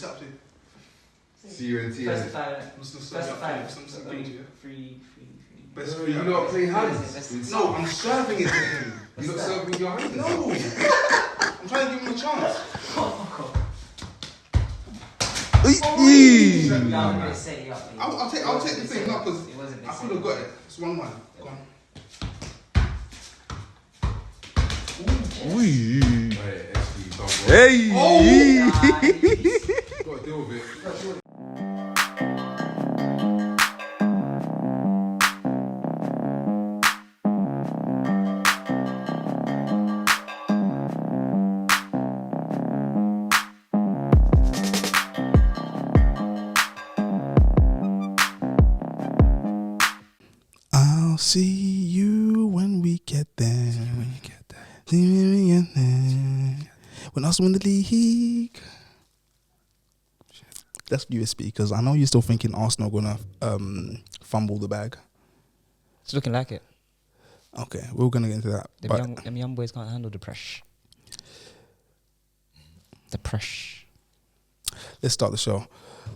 set up to? CUNT. Free. Best free. You not playing hands? No, I'm serving it to him. You not serving your hands? No. I'm trying to give him a chance. I'll take the thing, not because I could have got it. It's 1-1. Go on. Hey! Oh! Gotta deal with it. I'll see you when we get there. When us win the league. That's USB because I know you're still thinking Arsenal gonna fumble the bag. It's looking like it. Okay, we're gonna get into that. Them young boys can't handle the pressure. Let's start the show.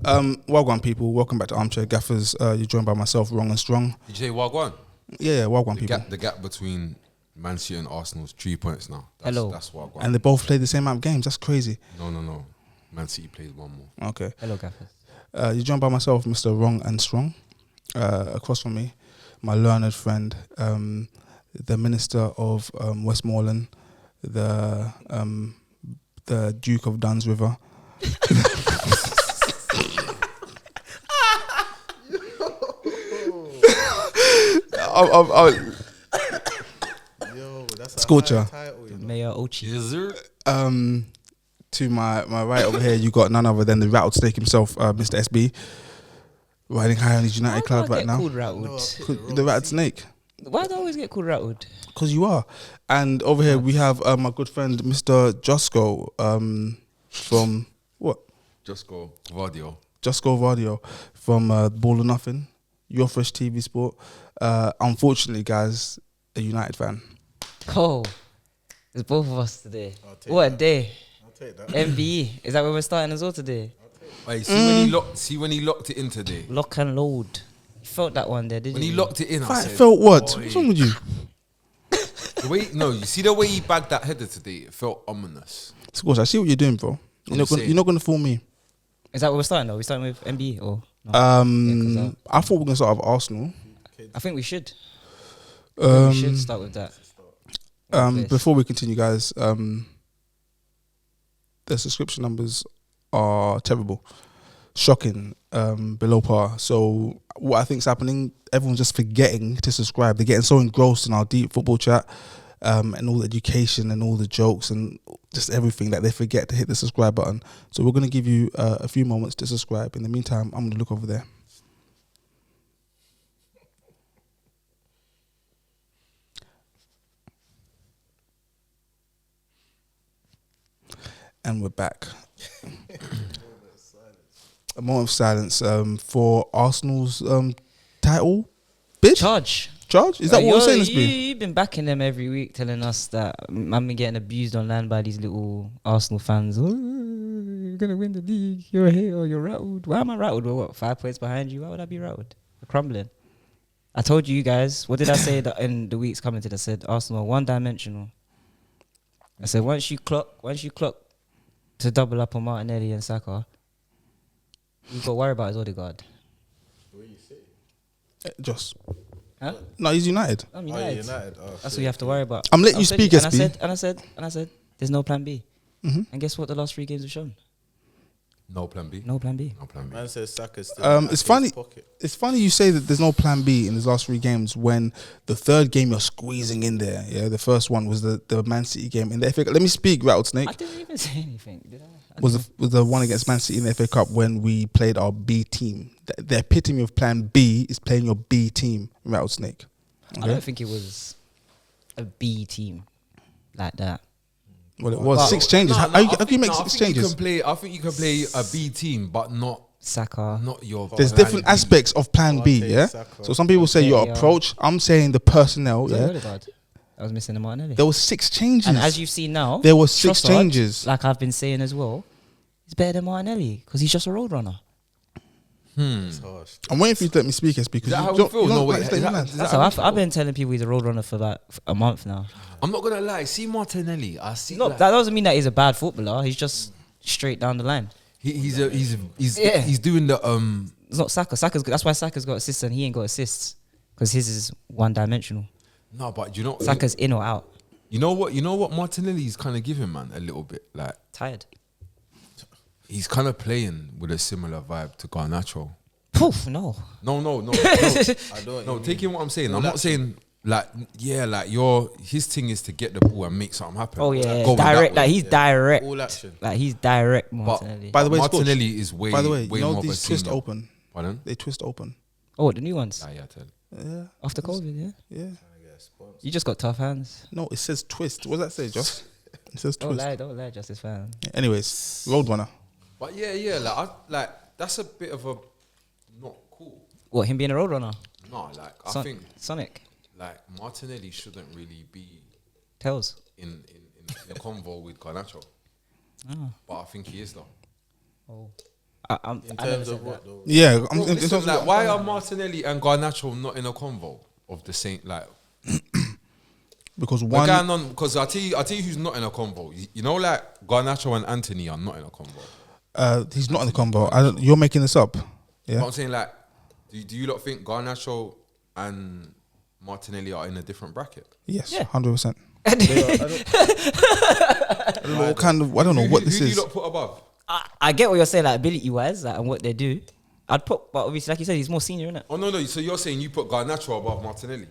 Wagwan people, welcome back to Armchair Gaffers. You're joined by myself, Wrong and Strong. Did you say Wagwan? Yeah, Wagwan people. The gap between Man City and Arsenal is 3 points now. That's Wagwan. And they both played the same amount of games. That's crazy. No. Man City plays one more. Okay. Hello, Gaffers. You're joined by myself, Mr. Wrong and Strong. Across from me, my learned friend, the Minister of Westmoreland, the Duke of Duns River. Yo, that's a Scorcher. high title, you know? Mayor Ochi. Is there? To my right over here, you got none other than the rattled snake himself, Mr. SB, riding high on his United cloud right now. Called rattled? The rattled snake. Why do I always get called rattled? Because you are. And over here we have my good friend, Mr. Josko, from what? Josko Vardio. Josko Vardio from Ball or Nothing, Your Fresh TV Sport. Unfortunately, guys, a United fan. Oh, it's both of us today. What a day. I'll take that. MBE. Is that where we're starting as well today? Wait, when he locked it in today. Lock and load. You felt that one there, did When you? he locked it in, I said, Felt what? "Oi." What's wrong with you? You see the way he bagged that header today? It felt ominous. Of course, I see what you're doing, bro. You're not going to fool me. Is that where we're starting though? We're starting with MBE or no? I thought we were going to start with Arsenal. I think we should. We should start with that. Before we continue, guys, the subscription numbers are terrible, shocking, below par. So what I think is happening, everyone's just forgetting to subscribe. They're getting so engrossed in our deep football chat and all the education and all the jokes and just everything that they forget to hit the subscribe button. So we're going to give you a few moments to subscribe. In the meantime, I'm going to look over there. And we're back. A moment of silence for Arsenal's title bid. Charge. Is that what we're saying this be? You've been backing them every week, telling us that I'm getting abused online by these little Arsenal fans. Oh, you're gonna win the league. You're here. You're rattled. Why am I rattled? We're what, 5 points behind you? Why would I be rattled? We're crumbling. I told you guys. What did I say that in the weeks coming to? I said Arsenal are one-dimensional. I said once you clock to double up on Martinelli and Saka, you've got to worry about his Odegaard. What do you say? Just. Huh? No, he's United. I'm United. That's what you have to worry about. I'm letting you speak, SB. And I said, there's no plan B. Mm-hmm. And guess what? The last 3 games have shown. No plan B. No plan B. Man says Saka's still in It's his funny. pocket. It's funny you say that there's no plan B in his last 3 games when the third game you're squeezing in there. Yeah, the first one was the Man City game in the FA Cup. Let me speak, Rattled Snake. I didn't even say anything, did I? Was the one against Man City in the FA Cup when we played our B team. The epitome of plan B is playing your B team, Rattled Snake. Okay? I don't think it was a B team like that. Well, it was 6 changes. How can you make 6 changes? I think you can play a B team, but not Saka. Not your. There's different aspects of plan B, yeah? So some people say your approach. I'm saying the personnel, yeah? I was missing the Martinelli. There was 6 changes. And as you see now, there were 6 Trossard, changes. like I've been saying as well, He's better than Martinelli because he's just a road runner. It's harsh. I'm waiting for you to let me speak, because Is that how we feel? No, wait. That's how I've been telling people he's a road runner for about a month now. I'm not gonna lie. See Martinelli. I see. No, like, that doesn't mean that he's a bad footballer. He's just straight down the line. he's doing the It's not Saka. That's why Saka's got assists and he ain't got assists because his is one dimensional. No, but you know Saka's in or out. You know what Martinelli's kind of giving, man, a little bit like Tired. he's kind of playing with a similar vibe to Garnacho. Poof, no. No. I don't. No, taking what I'm saying. All I'm not that saying like his thing is to get the ball and make something happen. Oh yeah, Go direct. that way. Like he's direct. All action. Like he's direct, But Martinelli. By the way, Martinelli is way. By the way, way you know more of a these twist senior. open. Pardon? They twist open. Oh, the new ones Yeah, tell. Yeah, after COVID. Yeah, yeah. you just got tough hands. No, it says twist. What does that say, Josh? It says Don't twist. lie, Justice fan. Anyways, Roadrunner. But yeah, like that's a bit of a not cool. What, him being a road runner? No, like I think Sonic like Martinelli shouldn't really be tells. in a convo with Garnacho. Oh. But I think he is though. Oh. In terms of what, though? Yeah, Bro, listen, like, why are Martinelli and Garnacho not in a convo of the same like? because We're one. going on because I tell you who's not in a convo. You know, like Garnacho and Anthony are not in a convo. He's not in the combo. You're making this up. Yeah. But I'm saying like, do you lot think Garnacho and Martinelli are in a different bracket? Yes, Yeah. 100%. I don't know what kind of. I don't know what this who do is. you lot put above? I get what you're saying, like ability wise, like, and what they do. I'd put, but obviously, like you said, he's more senior, innit? Oh no. So you're saying you put Garnacho above Martinelli?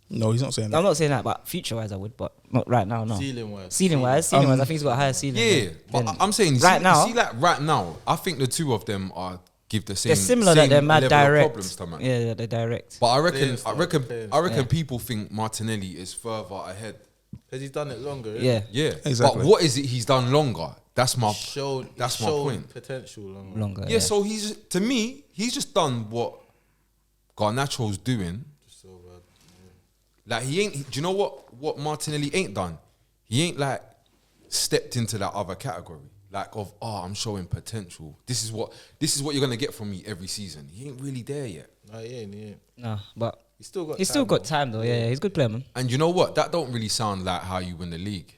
No, he's not saying that. I'm not saying that, but future wise, I would, but not right now. No. Ceiling wise. Ceiling wise, I think he's got a higher ceiling. Yeah, but I'm saying right now, right now, I think the two of them are give the same. they're similar. Same that they're mad level of direct. problems to man. Yeah, they're direct. But I reckon Yeah. people think Martinelli is further ahead. Because he's done it longer. innit? Yeah, Yeah, Exactly. But what is it he's done longer? That's my That's my point. Potential longer. longer. Yeah, so he's just done what Garnacho's doing. So bad. Like he ain't. Do you know what Martinelli ain't done? He ain't like stepped into that other category. Like of I'm showing potential. This is what you're gonna get from me every season. He ain't really there yet. Nah, he ain't. No, but He's still got. he's still got time though. Yeah, he's a good player, man. And you know what? That don't really sound like how you win the league.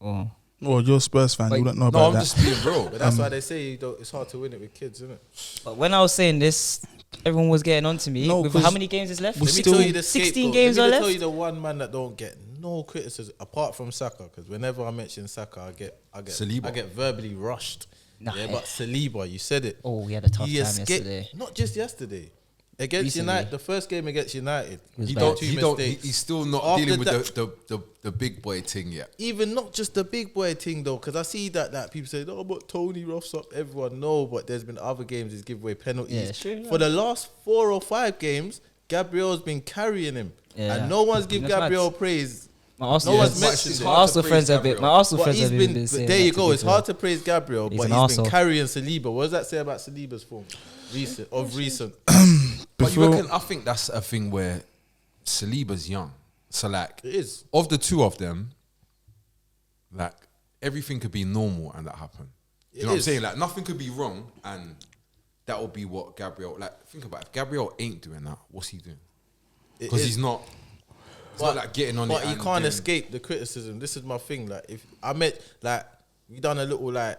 Oh. Well, you're a Spurs fan. You don't know No, about I'm that. just being real. But that's why they say it's hard to win it with kids, isn't it? But when I was saying this, everyone was getting on to me. No, with 'cause how many games is left? we Let me still- tell you the 16 scapegoat. games Let are me left. tell you the one man that don't get no criticism apart from Saka, because whenever I mention Saka, I Saliba. get verbally rushed. Nah, yeah, yeah. but Saliba, you said it. Oh, we had a tough He time escaped, yesterday. not just yesterday. Against Recently. United, the first game against United, was He bad. don't. two He don't. mistakes. He's still not After dealing with that- the big boy thing yet. even not just the big boy thing though, because I see that people say, "Oh, but Tony roughs up everyone." No, but there's been other games he's give away penalties. Yeah, sure, For the last 4 or 5 games, Gabriel's been carrying him, Yeah. and no one's give That's mad. Gabriel praise. My Arsenal, No one's friends- mentioned it's it. my hard to Arsenal praise friends have been. Gabriel. My Arsenal But friends he's have been. been saying There that you to go. be It's fair. hard to praise Gabriel, He's but an he's been arsehole. carrying Saliba. What does that say about Saliba's form? Recent. But you Before- reckon? I think that's a thing where Saliba's young, so like It is. of the two of them, like everything could be normal and that happen. You It know what I'm is. saying? Like nothing could be wrong, and that will be what Gabriel. Like think about it. If Gabriel ain't doing that, what's he doing? It Because is. he's not. It's not like getting on it. But he and can't doing- escape the criticism. This is my thing. Like if I met we done a little like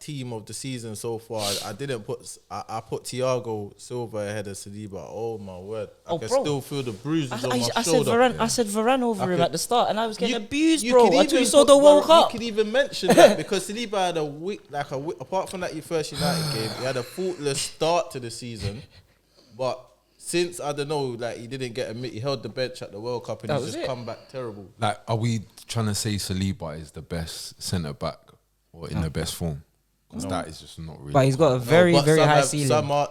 team of the season so far. I didn't put I put Thiago Silva ahead of Saliba. Oh my word! I Oh, can bro. still feel the bruises on my I said shoulder. Varane. I said Varane over him could- at the start, and I was getting You- abused, you bro. could Until you even saw the put World Varane- Cup. You could even mention that because Saliba had a week, apart from that first United game, he had a faultless start to the season. But since I don't know, like he didn't get he held the bench at the World Cup and That he's was just it. come back terrible. Like, are we trying to say Saliba is the best centre back or in the best form? Because that is just not really. But he's got a No, very, but very some high have- ceiling. Some are,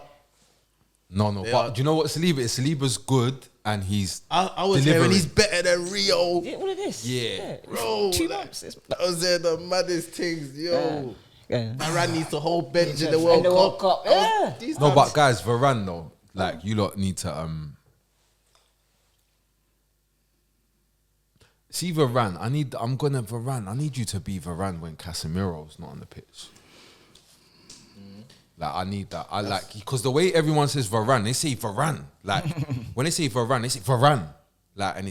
No. They But are- do you know what Saliba is? Saliba's good and he's. I was delivering. hearing he's better than Rio. Yeah, what it is? Yeah. Bro, 2 like, months. I was saying the maddest things, yo. Yeah. Varane needs the whole bench in the In World the World Cup. Cup, yeah. These No, times- but guys, Varane though, like you lot need to see Varane. I need you to be Varane when Casemiro's not on the pitch. Like I need that. I like because the way everyone says Varane, they say Varane. Like when they say Varane. Like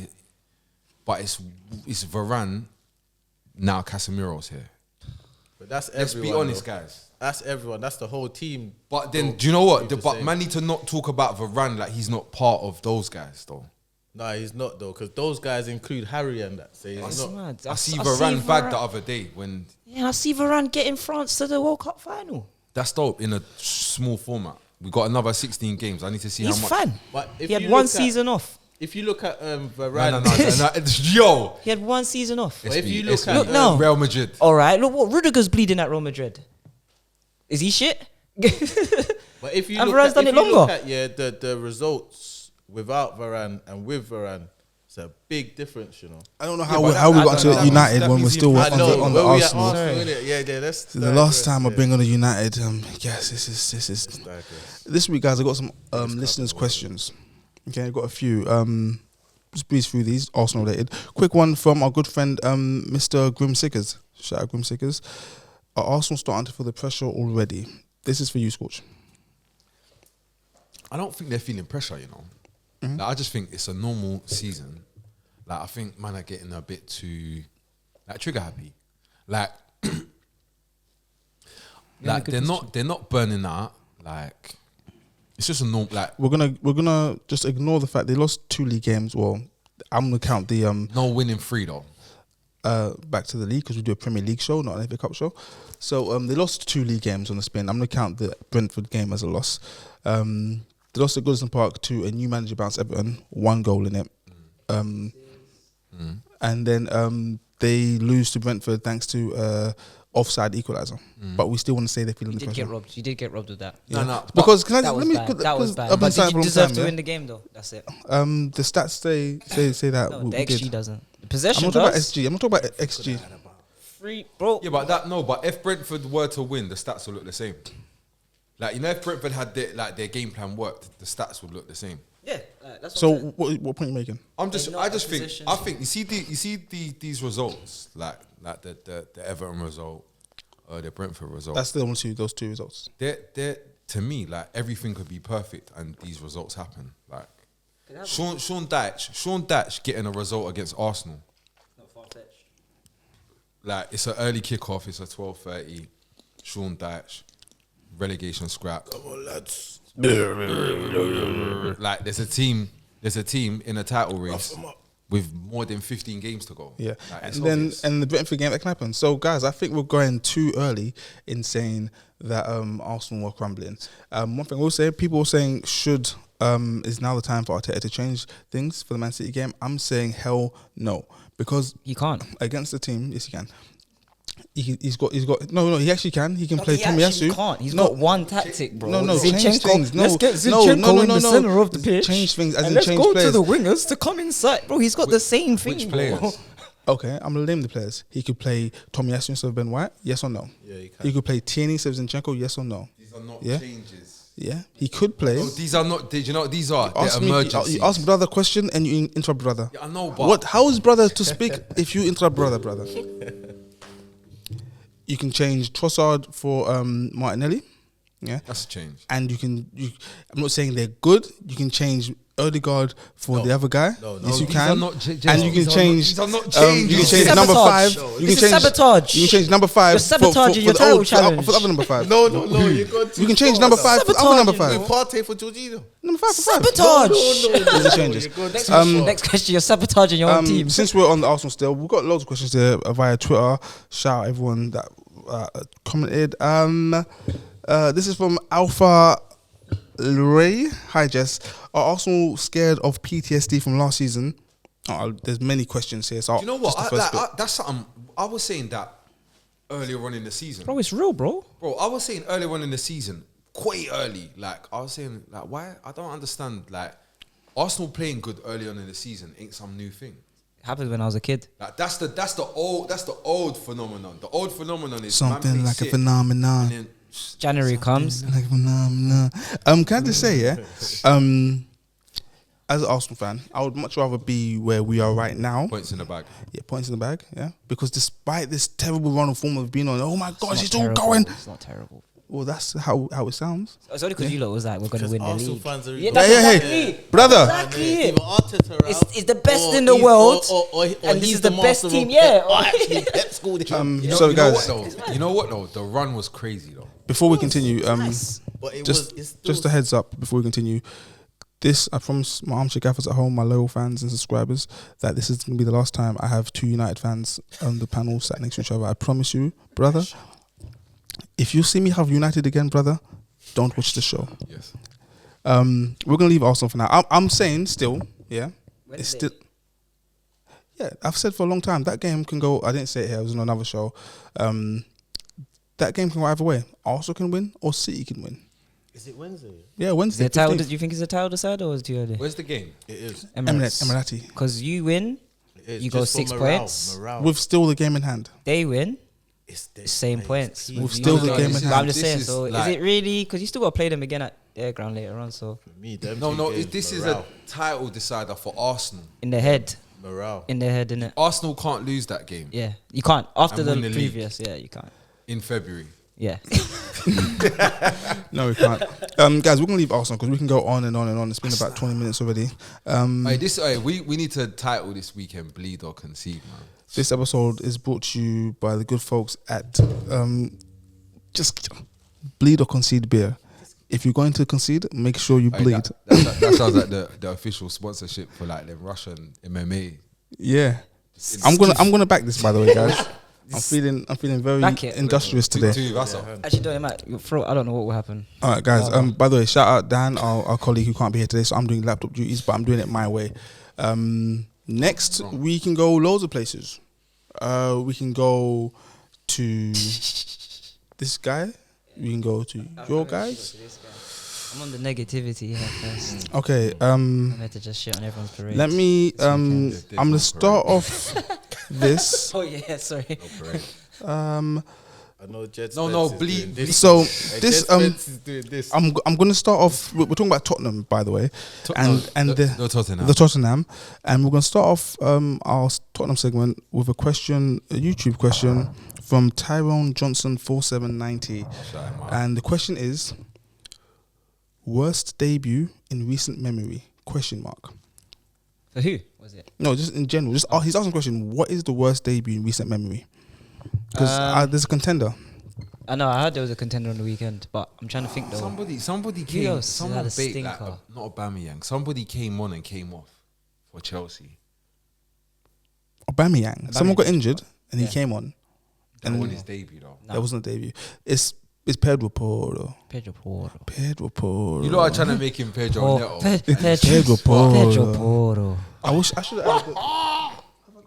but it's Varane. Now Casemiro's here. But that's Let's everyone. be honest, though. guys. That's everyone. That's the whole team. But then, do you know what? But same. man need to not talk about Varane like he's not part of those guys, though. Nah, he's not though, because those guys include Harry and that. So he's That's not. mad. I see Varane bag the other day when Yeah, I see Varane getting France to the World Cup final. that's dope in a small format. We got another 16 games. I need to see He's how much. fun. But if He had you one look season off. If you look at Varane, No. Yo, He had one season off. But if you look at Look now. Real Madrid. All right, look what Rudiger's bleeding at Real Madrid. Is he shit? but if you And look Varane's at, done if it you look longer. at the results without Varane and with Varane, it's a big difference, you know. I don't know Yeah, how but we, that- how we that- got that to United means when we're he- still I on know, the where we at Arsenal. innit? Yeah, that's The last time I bring on a United, yes, this is. This week, guys, I got some listeners' questions. Okay, I got a few. Just breeze through these, Arsenal related. Quick one from our good friend, Mr. Grimsickers. Shout out Grimsickers. Are Arsenal starting to feel the pressure already? This is for you, Scorch. I don't think they're feeling pressure, you know. Like, I just think it's a normal season. Like I think man are getting a bit too like trigger happy. Like like they're not burning out. Like it's just a normal like We're gonna just ignore the fact they lost 2 league games. Well, I'm gonna count the no winning 3 though. back to the league because we do a Premier League show, not an FA Cup show. So they lost 2 league games on the spin. I'm gonna count the Brentford game as a loss. They lost at Goodison Park to a new manager bounce Everton, 1 goal in it. And then they lose to Brentford thanks to offside equaliser. But we still want to say they're feeling You the did pressure. get robbed. You did get robbed with that. No. Because can I That was let me? bad. That was bad. I've been But saying did for a you long deserve time, to yeah? win the game though? That's it. The stats say that No, we the did. XG doesn't. The I'm possession not talking about does. XG. I'm not talking about XG. Free, bro. Yeah, but if Brentford were to win, the stats will look the same. Like you know, if Brentford had their game plan worked, the stats would look the same. Yeah, that's So what point are you making? I They're not just a think position I to- think you see these results like the Everton result, the Brentford result. That's the only those two results. They're to me like everything could be perfect and these results happen. Like Sean Dyche getting a result against Arsenal. Not far-fetched. Like it's an early kickoff. It's a 12:30. Sean Dyche relegation scrap. Come on, lads. Like there's a team in a title race with more than 15 games to go. Yeah, Like, and it's then obvious. and the Brentford game that can happen. So guys, I think we're going too early in saying that Arsenal were crumbling. One thing I will say, people were saying is now the time for Arteta to change things for the Man City game. I'm saying hell no, because You can't. against the team, yes he can. He's got no he actually can. He can play He Tomiyasu. actually can't. He's got one tactic, bro. No, change Zinchenko. things. No, Let's get no, Zinchenko no, in no, the no. center of the pitch. Change things as and in let's change go players. to the wingers to come inside, bro. He's got the same thing. Which bro. players? Okay, I'm gonna name the players. He could play Tomiyasu instead of Ben White. Yes or no? Yeah, you can. He could play Tierney instead of Zinchenko. Yes or no? These are not Yeah. changes. Yeah, he could play. No, these are not. Did you know what these are? They're Ask me, emergencies. you ask brother a question and you interrupt brother. Yeah, I know, but What? How is brother to speak if you interrupt brother? You can change Trossard for Martinelli. Yeah, that's a change. and I'm not saying they're good. You can change Odegaard for the other guy. No, Yes, you these can. are not changes. And you can These are not- change. these are not You changes. can change Sabotage. number 5. No, You this can is change sabotage. You can change number 5. You're sabotaging your title challenge. For the other number 5. No, you got You can change number 5 for the other number Sabotaging, 5. Partey for Jorginho. Number 5 for 5. Sabotage. These are changes. Next question, you're sabotaging your own team. Since we're on the Arsenal still, we've got loads of questions there via Twitter. Shout out everyone that commented. This is from Alpha Ray. Hi Jess. Are Arsenal scared of PTSD from last season? There's many questions here. So Do you know what? just the first bit. That's something. I was saying that earlier on in the season. Bro, it's real, bro. Bro, I was saying earlier on in the season, quite early. Like I was saying, like why? I don't understand. Like Arsenal playing good early on in the season ain't some new thing. It happened when I was a kid. Like that's the old phenomenon. The old phenomenon is Something man like a plays shit, phenomenon. and then January comes. Like a phenomenon. Can I just say, yeah? As an Arsenal fan, I would much rather be where we are right now. points in the bag. Yeah, points in the bag. Yeah, because despite this terrible run of form we've been on, oh my gosh, it's all Terrible. going. It's not terrible. Well, that's how it sounds. It's only because you lot was like, we're going to win the Arsenal league. fans are Yeah, even- that's Hey, exactly brother. Exactly It's it. either Arteta out, It's the best or in the he's- world, or and this he's is the best master team, of yeah. Pep. Or actually, Pep schooled him. You know, So, you know guys- what though? You know what though? The run was crazy though. Before we continue, Nice. But it just was. It's still just a heads up before we continue. This, I promise my armchair gaffers at home, my loyal fans and subscribers, that this is going to be the last time I have two United fans on the panel sat next to each other. I promise you, brother. If you see me have United again, brother, don't watch the show. Yes. We're gonna leave Arsenal for now. I'm saying still, yeah, it's still. Yeah, I've said for a long time that game can go. I didn't say it here. It was on another show. That game can go either way. Arsenal can win or City can win. Is it Wednesday? Yeah, Is Wednesday. the title, 15th. do you think it's a title decided or is it too early? Where's the game? It is. Emirati. Because you win, It is. You go Just for 6 morale, points. morale. With still the game in hand. they win, It's the same points. team. With still the No, game this in is- But I'm hand. just this saying, is so like- is it really? Because you still got to play them again at their ground later on, so For me, them No, two no. games, This is morale. a title decider for Arsenal. in their head, Morale. in their head, innit? Arsenal can't lose that game Yeah, you can't. After And the win the league. previous, yeah, you can't. in February. Yeah. No, we can't. Guys, we're gonna leave Arsenal because we can go on and on and on. It's been about 20 minutes already. We need to title this weekend "Bleed or Concede," man. This episode is brought to you by the good folks at just Bleed or Concede beer. If you're going to concede, make sure you Hey, bleed. that sounds like the official sponsorship for like them Russian MMA. Yeah, I'm gonna back this, by the way, guys. I'm feeling very Back it. industrious today. Actually, don't matter. Your throat. I don't know what will happen. All right, guys. By the way, shout out Dan, our colleague who can't be here today. So I'm doing laptop duties, but I'm doing it my way. Next, we can go loads of places. We can go to this guy. We can go to your guys. I'm on the negativity here first. Okay. I'm here to just shit on everyone's parade. Let me. I'm There's gonna no start parade. off this. Oh yeah, sorry. I know Jed No, Spence no, is bleed. doing this. So Hey, this Jed Spence is doing this. I'm gonna start off. We're talking about Tottenham, by the way, the Tottenham. the Tottenham, and we're gonna start off our Tottenham segment with a question, a YouTube question from Tyrone Johnson 4790, and the question is: worst debut in recent memory? Question mark. For who was it? No, just in general. Just he's asking a question: what is the worst debut in recent memory? Because there's a contender. I know. I heard there was a contender on the weekend, but I'm trying to think though. Somebody Who came. else Someone had a baked like stinker? not Aubameyang. Somebody came on and came off for Chelsea. Aubameyang. Someone got injured and Yeah. he came on. That And won his debut though. No. that wasn't a debut. It's Pedro Porro. Pedro Porro. Pedro Porro. You know, I'm trying to make him Pedro Neto. Pedro Porro. Pedro Porro. I wish I should have.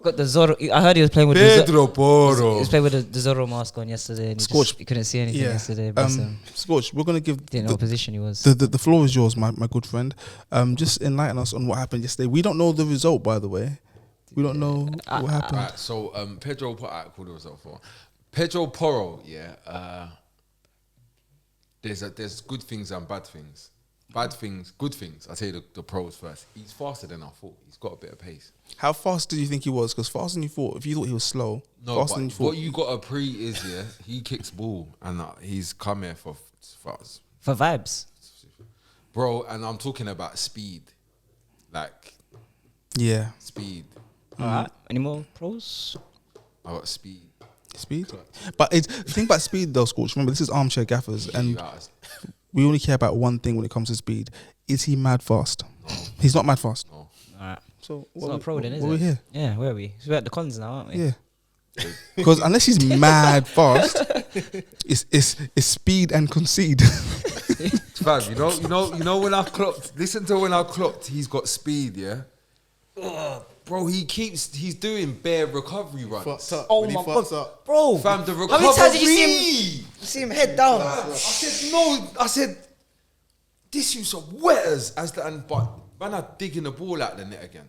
Got the Zorro. I heard he was playing with the Pedro He Porro. was playing with the Zorro mask on yesterday, and Scorch. he couldn't see anything yesterday. But Scorch, we're gonna give didn't know what position he was. the floor is yours, my good friend. Just enlighten us on what happened yesterday. We don't know the result, by the way. We don't know what happened. Right, so Pedro Porro. Alright, cool, was for Pedro Porro. Yeah. There's good things and bad things. Bad things, good things. I say the pros first. He's faster than I thought. He's got a bit of pace. How fast did you think he was? Because faster than you thought. If you thought he was slow, No, faster than you but thought. what you got to pre is he kicks ball and he's come here for us, For vibes. bro. And I'm talking about speed, like Yeah, speed. All right. Any more pros? I got speed. speed. But the thing about speed, though, Scorch. Remember, this is armchair gaffers, and we only care about one thing when it comes to speed. Is he mad fast? No. He's not mad fast. No. All right. So It's not a pro then, is it? we're here. Yeah, where are we? So we're at the cons now, aren't we? Yeah. Because unless he's mad fast, it's speed and concede. Fam, you know when I clocked. Listen to when I clocked. He's got speed, yeah. Bro, he's doing bare recovery runs. Fucked up. Oh When he my fucks God. up. Bro. Fam, the How recovery. many times did you see him head down? I said no. I said this use of wetters but man are digging the ball out the net again.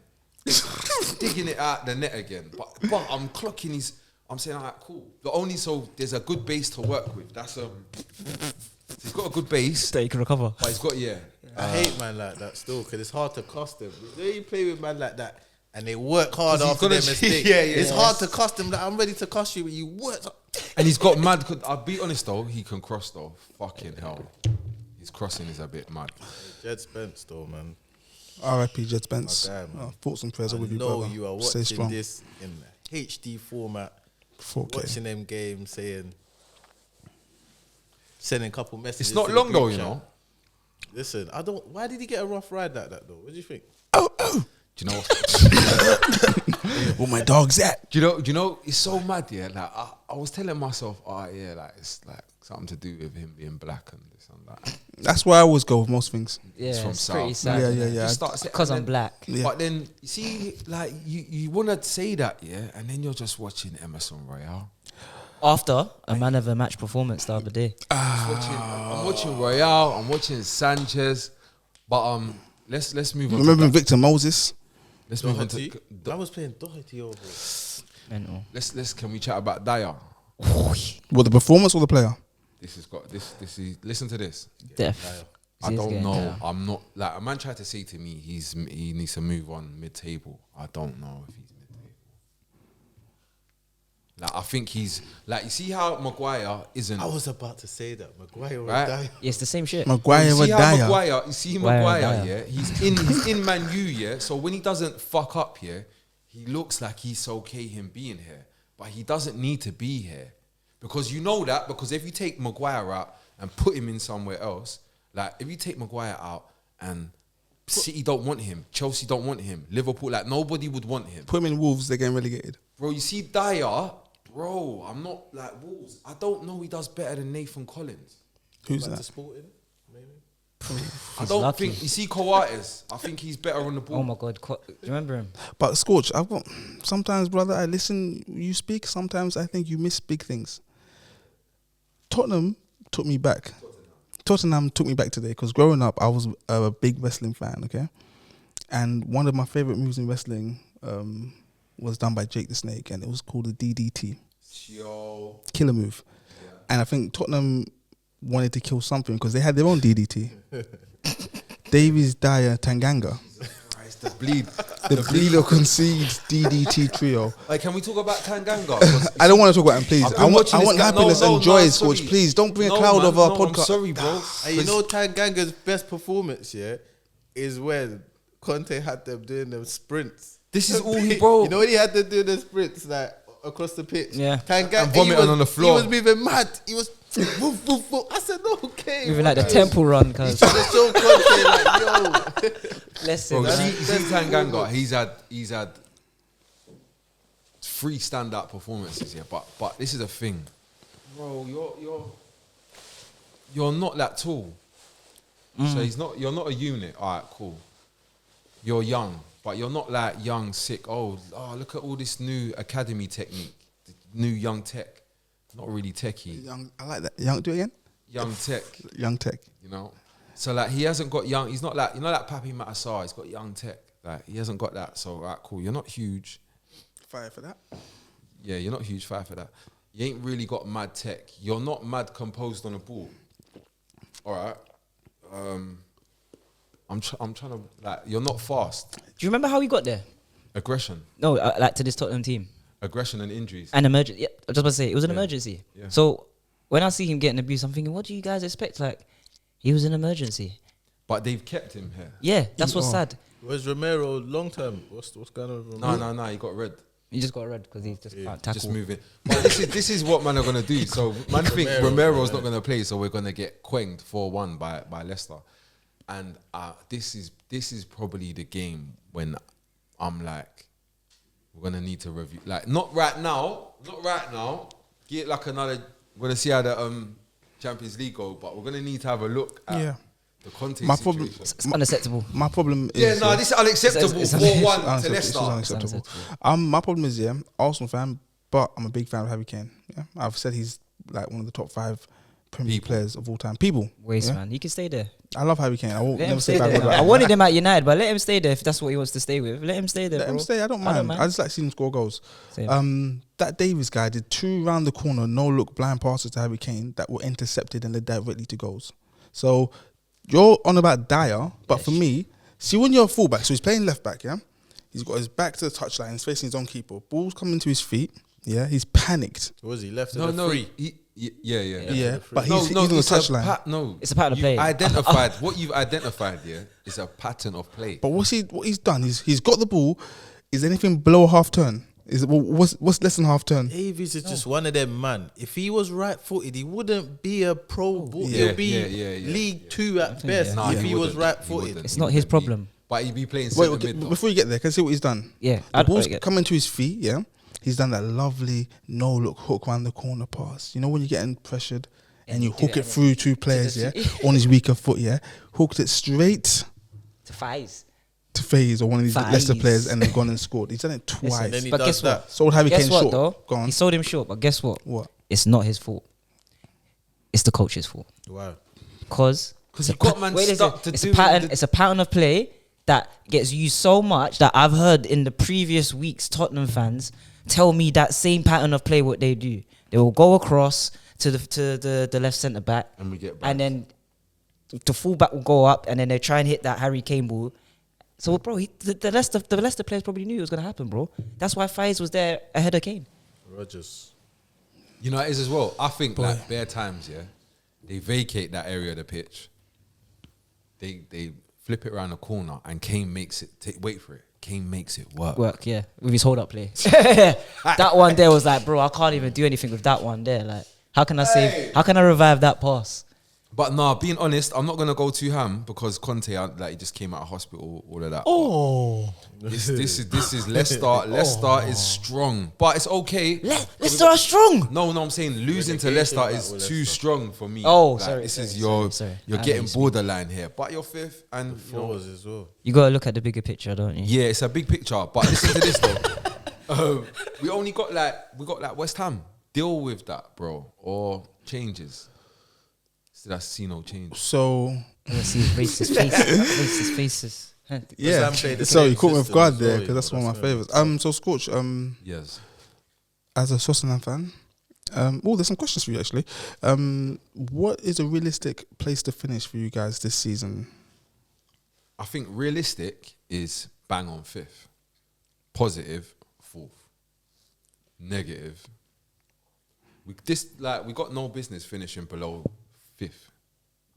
Digging it out the net again. But I'm clocking I'm saying alright, cool. So there's a good base to work with. That's he's got a good base, That you can recover. but he's got I hate man like that still because it's hard to cost them. When you play with man like that and they work hard 'Cause he's after their gonna- mistake, yeah, it's hard to cost them. Like, I'm ready to cost you, but you work. And he's got mad. I'll be honest though, he can cross though. Fucking hell, his crossing is a bit mad. Jed Spence, though, man. R.I.P. Jed Spence. My guy, man. Thoughts and prayers I are with you, know brother. you are Stay watching strong. this in HD format, 4K. watching them games, sending a couple messages. It's not to the long though, group you chat. know. Listen, I don't. Why did he get a rough ride like that, though? What do you think? Do you know? What? Where my dog's at? Do you know? It's so mad, yeah. Like I was telling myself, yeah, like it's like something to do with him being black and this and that. That's where I always go with most things. Yeah, from it's pretty South. sad. Yeah. Just start saying- Because and I'm then- black. Yeah. But then you see, like you want to say that, yeah, and then you're just watching Emerson Royale. After a man of a match performance the other day. I'm watching Royale. I'm watching Sanchez. But let's move on. Remember to that. Victor Moses? Let's move on Doherty? to. I was playing Doherty over. Mental. Let's can we chat about Dyer? What, the performance or the player? This has got this is listen to this. Death. I He's don't getting know. down. I'm not like a man tried to say to me he needs to move on mid-table. I don't know if he's mid-table. Like I think he's like you see how Maguire isn't I was about to say that Maguire was Right. dying. Yeah, it's the same shit. Maguire you with see how Dyer. Maguire, you see Maguire, Maguire, Dyer. yeah. He's in Man U, yeah. So when he doesn't fuck up, yeah, he looks like he's okay him being here, but he doesn't need to be here because you know that because if you take Maguire out and put him in somewhere else, like if you take Maguire out and City don't want him, Chelsea don't want him, Liverpool like nobody would want him, Put him in Wolves, they're getting relegated. bro. You see Dyer, bro. I'm not like Wolves. I don't know he does better than Nathan Collins. Who's Back to that? Sporting, maybe. I don't lucky. think you see Coates. I think he's better on the ball. Oh my god, do you remember him? But Scorch, I've got sometimes, brother, I listen, you speak, sometimes I think you miss big things. Tottenham took me back. Tottenham took me back today because growing up, I was a big wrestling fan, okay? And one of my favorite moves in wrestling was done by Jake the Snake, and it was called the DDT, Yo. killer move. And I think Tottenham wanted to kill something because they had their own DDT. Davies, Dyer, Tanganga. Christ, the bleed. The Bleed or Concede DDT trio. Like, can we talk about Tanganga? 'Cause I don't want to talk about him, please. I've been I want watching this guy- happiness no, and joy, sorry. Scorch. Please don't bring a No, cloud man, over our no, podcast. I'm sorry, bro. And you know Tanganga's best performance, yeah, is when Conte had them doing them sprints. This is all he, bro. You know when he had them doing the sprints like across the pitch? Yeah. Tanganga And vomiting on the floor. He was moving mad. He was woof, woof, woof. I said, no, okay. Moving like the temple run, cuz. Trying to show Conte like, yo. Listen, Bro, man. you see Tanganga, he's had 3 standout performances here, but this is a thing, bro. You're not that tall, so you're not a unit. All right, cool. You're young, but you're not like young, sick. Oh, look at all this new academy technique, new young tech. Not really techie, Young, I like that. Young, do it again. young tech. Young tech. You know, so like he hasn't got young. He's not like like Papi Matasar. He's got young tech. Like he hasn't got that. So right, cool. You're not huge. Fire for that. Yeah, you're not huge fire for that. You ain't really got mad tech. You're not mad composed on a ball. All right. I'm trying to like. You're not fast. Do you remember how he got there? Aggression, No, like to this Tottenham team. aggression, and injuries. An emergency. Yeah, I was just about to say, it was an Yeah. emergency. Yeah. So when I see him getting abused, I'm thinking, what do you guys expect? Like, he was an emergency. But they've kept him here. Yeah, that's what's sad. Where's Romero long term? What's going on with Romero? No. He got red. He just got red because he just can't tackle. Just moving. But this is what man are gonna do. So man think Romero's not gonna play, so we're gonna get quenged 4-1 by Leicester. And this is probably the game when I'm like, we're gonna need to review. Like not right now. Get like another. We're gonna see how the Champions League go, but we're gonna need to have a look at the Conte My situation. problem. It's unacceptable. My problem is. Yeah, no, this is unacceptable. It's 4-1 to unacceptable. Leicester. It's unacceptable. My problem is, Arsenal fan, but I'm a big fan of Harry Kane. Yeah, I've said he's like one of the top 5 Premier League players of all time. Waste, yeah? man. He can stay there. I love Harry Kane. I won't Let never him say stay bad there. word about I him. wanted him at United, but let him stay there if that's what he wants to stay with. Let him stay there, Let bro. him stay. I don't mind. I just like seeing him score goals. Same. That Davies guy did 2 round the corner, no look blind passes to Harry Kane that were intercepted and led directly to goals. So you're on about Dyer, but for me, see when you're a fullback, so he's playing left back, yeah? He's got his back to the touchline, he's facing his own keeper. Ball's coming to his feet, Yeah, he's panicked. Was he left No, at the no, free? Yeah, but No, he's no, on the it's a touchline. no, It's a pattern of you've play. Identified what you've identified. Yeah, is a pattern of play. But what he's done? He's got the ball. Is anything below a half turn? What's less than half turn? Davies is just one of them, man. If he was right-footed, he wouldn't be a pro. Yeah, He'll be League 2 at best Nah, if he was wouldn't. right-footed. It's not his problem. But he'd be playing Wait, centre mid. though. before you get there, can I see what he's done? Yeah, The ball's coming to his feet. Yeah, he's done that lovely no-look hook around the corner pass. You know when you're getting pressured and you hook it through two players, yeah, on his weaker foot, yeah, hooked it straight To Fies. to FaZe or one of these Fies. Leicester players and then gone and scored. He's done it twice. And then he But does guess that. what? Sold Harry Guess Kane what short. though? Go on. He sold him short, but guess what? What? It's not his fault. It's the coach's fault. Wow. Because you got man stuck to it's do a pattern. the- It's a pattern of play that gets used so much that I've heard in the previous weeks Tottenham fans tell me that same pattern of play. What they do, they will go across to the left centre back, And we get back. and then the fullback will go up, and then they try and hit that Harry Kane ball. So, bro, the Leicester players probably knew it was gonna happen, bro. That's why Fies was there ahead of Kane. Rogers. You know, it is as well. I think like bare times, yeah, they vacate that area of the pitch. They flip it around the corner, and Kane makes it. Wait for it. Kane makes it work. Yeah, with his hold up play. That one there was like, bro, I can't even do anything with that one there. Like, how can I save? How can I revive that pass? But nah, being honest, I'm not gonna go too ham because Conte, like, he just came out of hospital, all of that. Oh, This is Leicester. Leicester is strong, but it's okay. Leicester are strong. No, I'm saying losing to Leicester is too strong for me. Oh, Like, sorry, This sorry, is sorry, you're sorry. you're I know getting you speak. borderline here, but you're fifth and Yours as well. You gotta look at the bigger picture, don't you? yeah, it's a big picture. But listen to this though. We only got like West Ham. Deal with that, bro, or changes. Did I see no change? so Let's see racist faces. Racist faces. yeah. Sam played the Sorry, same you caught me off system guard as there well, because you that's know, one of my that's favorites. So Scorch, Yes. as a Tottenham fan, there's some questions for you actually. What is a realistic place to finish for you guys this season? I think realistic is bang on fifth. Positive, fourth. Negative. We got no business finishing below fifth.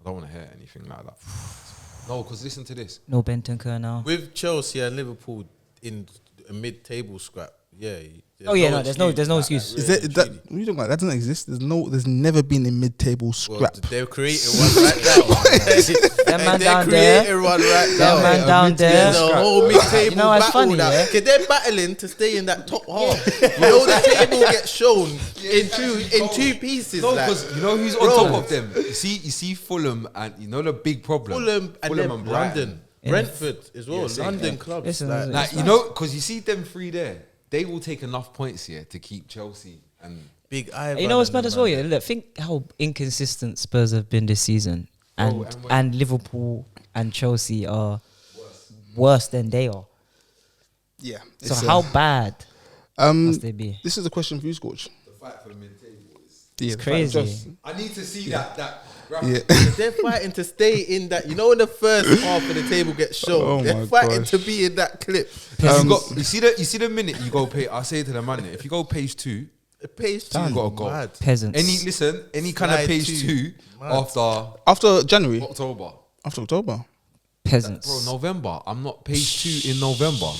I don't want to hear anything like that. No, because listen to this. No Bentancur now. With Chelsea and Liverpool in a mid-table scrap, yeah. Oh yeah, no, there's no excuse. Is that what you talking about? That doesn't exist. There's never been a mid-table scrap. They're creating one right now. That man They're down there. creating one right That now. man down there. There's a whole mid-table You know what's battle funny, now. yeah? 'Cause they're battling to stay in that top half. You know the table gets shown in two pieces. No, like, because you know who's on bro. top of them. You see Fulham, and you know the big problem. Fulham and then Brighton. London, Brentford as well. Yeah, same. London Yeah. clubs. Listen, like, Like, you know, because you see them three there, they will take enough points here to keep Chelsea and big Ivan. You know what's and mad them, as well? man. Yeah, look, think how inconsistent Spurs have been this season, and and Liverpool and Chelsea are worse than they are. Yeah. So how bad must they be? This is a question for you, Scorch. the fight for the mid-table is. Yeah, It's crazy. I need to see that. Yeah. They're fighting to stay in that. You know, when the first half of the table gets shown, Oh they're my fighting gosh. to be in that clip. You see the minute you go page. I say to the man, if you go page 2, The page two you is gotta go. mad. Peasants. any kind of Slide page two. 2 after After January, October. after October. peasants. Bro, November. I'm not page 2 in November.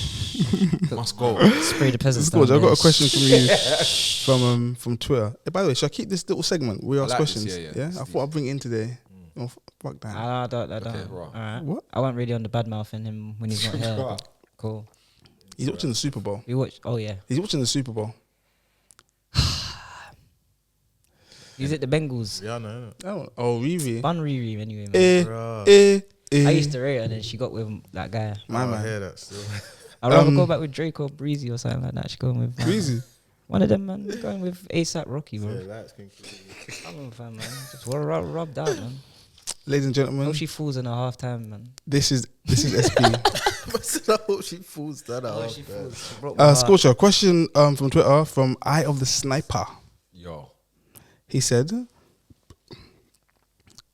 Must go. Spray the peasants. Scorch, down I've got a there. question from you from Twitter. By the way, should I keep this little segment? We ask like this, questions. yeah. Yeah, It's I thought I'd bring it in today. Oh, fuck that. I don't. Okay, right. All right. What? I went really on the bad mouthing him when he's not here. but cool. He's watching the Super Bowl. We watch. Oh yeah. He's watching the Super Bowl. He's at the Bengals. Rihanna, Oh, Riri. Fun Riri anyway, man. Eh, eh. I used to rate her, and then she got with that guy. My I man. hear that still. I'd rather go back with Drake or Breezy or something like that. She's going with Breezy. one of them, man. Going with ASAP Rocky, bro. Yeah, that's completely. Come on, fam, man. Just rubbed out, man. Ladies and gentlemen, Hope she falls in her half time, man. this is SP. I hope she falls that out. Hope she falls. She broke my heart. Scorcher, question from Twitter from Eye of the Sniper. Yo. He said,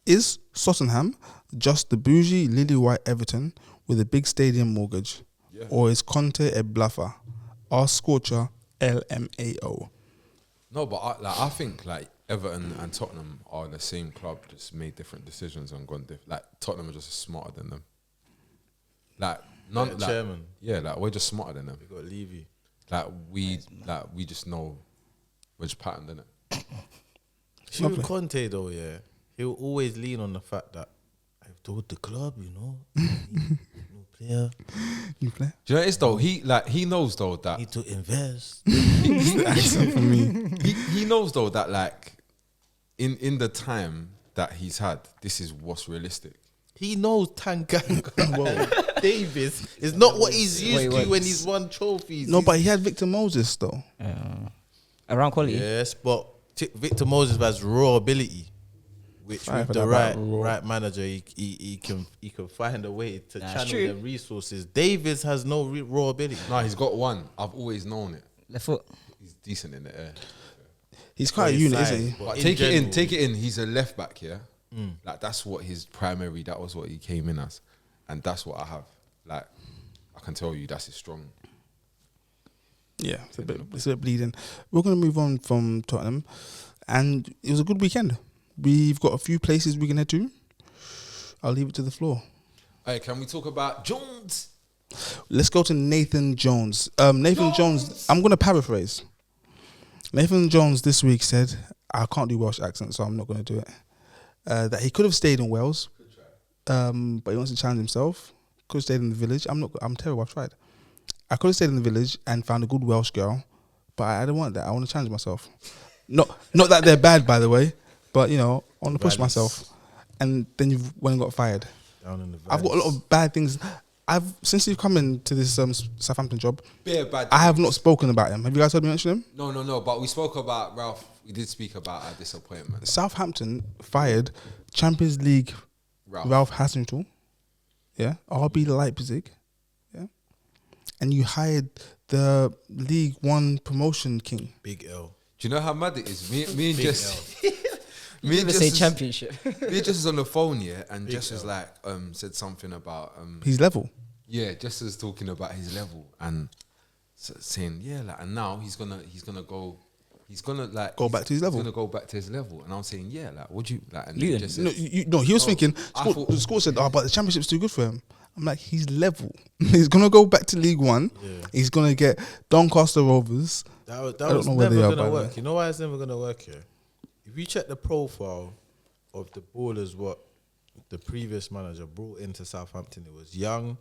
"Is Tottenham just the bougie lily white Everton with a big stadium mortgage, Yeah. or is Conte a bluffer?" Ask Scorcher LMAO. No, but I think like Everton and Tottenham are the same club, just made different decisions and gone different. Like Tottenham are just smarter than them. Like none, Better like, chairman. yeah, like we're just smarter than them. We got Levy. Like we just know which pattern, innit? See with Conte though, yeah, he'll always lean on the fact that I've told the club, you know, new player, You play? Do you know what it is though? He knows though that need to invest. Accent for me. he knows though that like in the time that he's had, this is what's realistic. He knows Tanganga Davis is not what he's used to when he's won trophies. No, but he had Victor Moses though. Around quality. Yes, but Victor Moses has raw ability, which Fine with for the that right manager, he can find a way to That's channel true. the resources. Davis has no raw ability. No, he's got one. I've always known it. Left foot. He's decent in the air. He's quite a His unit, size, isn't he? But in take general, it in. He's a left back, yeah. Like that's what his primary. That was what he came in as, and that's what I have. Like I can tell you, that's his strong. Yeah, it's a bit bleeding. We're going to move on from Tottenham, and it was a good weekend. We've got a few places we can head to. I'll leave it to the floor. Hey, can we talk about Jones? Let's go to Nathan Jones. Nathan Jones, I'm going to paraphrase. Nathan Jones this week said, I can't do Welsh accent, so I'm not going to do it. That he could have stayed in Wales, but he wants to challenge himself. Could have stayed in the village. I'm terrible. I've tried. I could have stayed in the village and found a good Welsh girl, but I don't want that. I want to challenge myself. Not that they're bad, by the way, but you know, I want to push myself. And then you've went and got fired. Down in the I've got a lot of bad things. Since you've come into this Southampton job, Bare bad. I have not spoken about him. Have you guys heard me mention him? No. But we spoke about Ralph. We did speak about our disappointment. Southampton fired Champions League Ralph Hasenhuttl, yeah, RB Leipzig, yeah, and you hired the League One promotion king. Big L. Do you know how mad it is? Me and Big Jess. You Me and never say Jess. championship. Me and Jess was on the phone, yeah, and Big Jess was L. like, said something about He's level. yeah, Jess was talking about his level and saying yeah, like, and now he's gonna like Go back to his level. He's gonna go back to his level, and I'm saying yeah, like, would you like? And Luton. Jess No, said, he was thinking. I thought- The school said, "Oh, but the championship's too good for him." I'm like, he's level. He's gonna go back to League One. Yeah. He's gonna get Doncaster Rovers. That I was don't know where never they are, by gonna the work. way. You know why it's never gonna work here? If you check the profile of the ballers, what the previous manager brought into Southampton, it was young,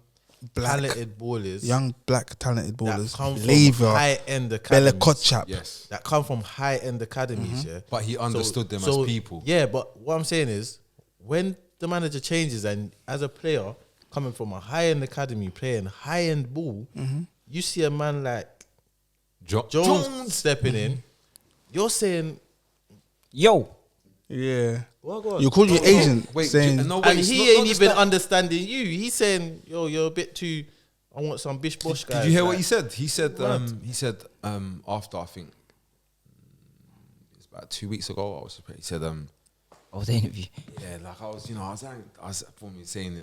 talented ballers, Young black talented that ballers. come from Lever, high-end Bella academies. Kotchap. yes, That come from high-end academies, yeah. but he understood them as people. Yeah, but what I'm saying is, when the manager changes and as a player coming from a high-end academy playing high-end ball, you see a man like Jones stepping in, you're saying, Yo. Yeah. well, go on. You called your agent Wait, saying, no, wait, And it's he not ain't just even that. understanding you. He's saying, yo, you're a bit too, I want some bish bosh guys. Did you hear what like- he said? He said, What? after I think it's about 2 weeks ago, I was surprised. He said, Oh, the interview. yeah, like I was for me saying,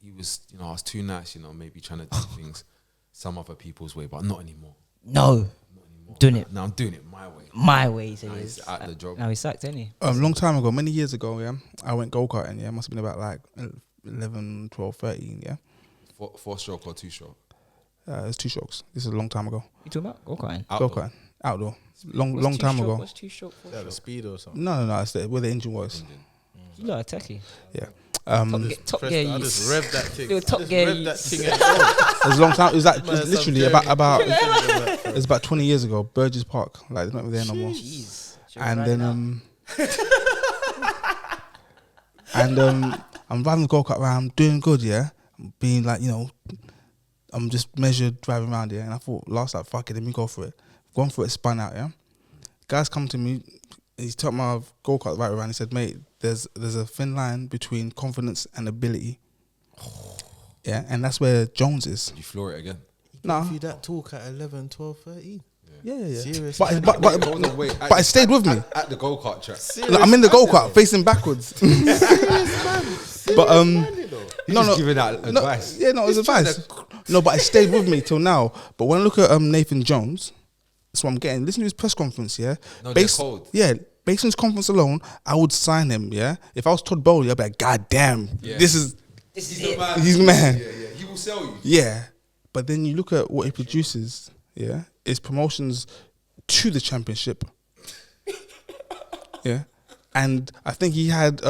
he was, I was too nice, maybe trying to do things some other people's way, but not anymore. No. Not anymore. Doing it Now I'm doing it my way. my way, he said. Now he's out the job. Now he's sacked, ain't he? long time ago, many years ago, yeah, I went go-karting, yeah, must have been about like 11, 12, 13, yeah. Four stroke or two stroke? It's 2 strokes. This is a long time ago. You talking about go-karting? Outdoor. Go-karting, outdoor. Long time ago. What's 2 stroke? 4 Yeah, the stroke? speed or something. No, it's where the engine was. Engine. You lot are techie. Yeah. Top Press gear that, I use. just rev that thing. Little Top I just Gear rev that use. thing and go. It was a long time. It was like Man, literally some about Jerry- it's about 20 years ago. Burgess Park, like they're not there no more. Jeez. And then I'm driving the go-kart around, I'm doing good, yeah. I'm being like, I'm just measured driving around, yeah. And I thought last like fuck it, let me go for it. Gone for it, spun out, yeah. Guys come to me, he's took my go-kart right around. He said, mate, there's a thin line between confidence and ability. Yeah, and that's where Jones is. Did you floor it again? Nah. Give you that talk at 11, 12, 13. Yeah. Serious. But Hold on, wait. but it stayed with me. At the go-kart track. Like, I'm in the go-kart facing backwards. But He's just giving out advice. Yeah, no, it was advice. No, but it stayed with me till now. But when I look at Nathan Jones, That's what I'm getting. Listen to his press conference, yeah. No, they're cold. Yeah, based on his conference alone, I would sign him. Yeah, if I was Todd Bowley, I'd be like, God damn, this is the man. he's the man. Yeah. He will sell you. Yeah, but then you look at what he produces. Yeah, it's promotions to the Championship. Yeah, and I think he had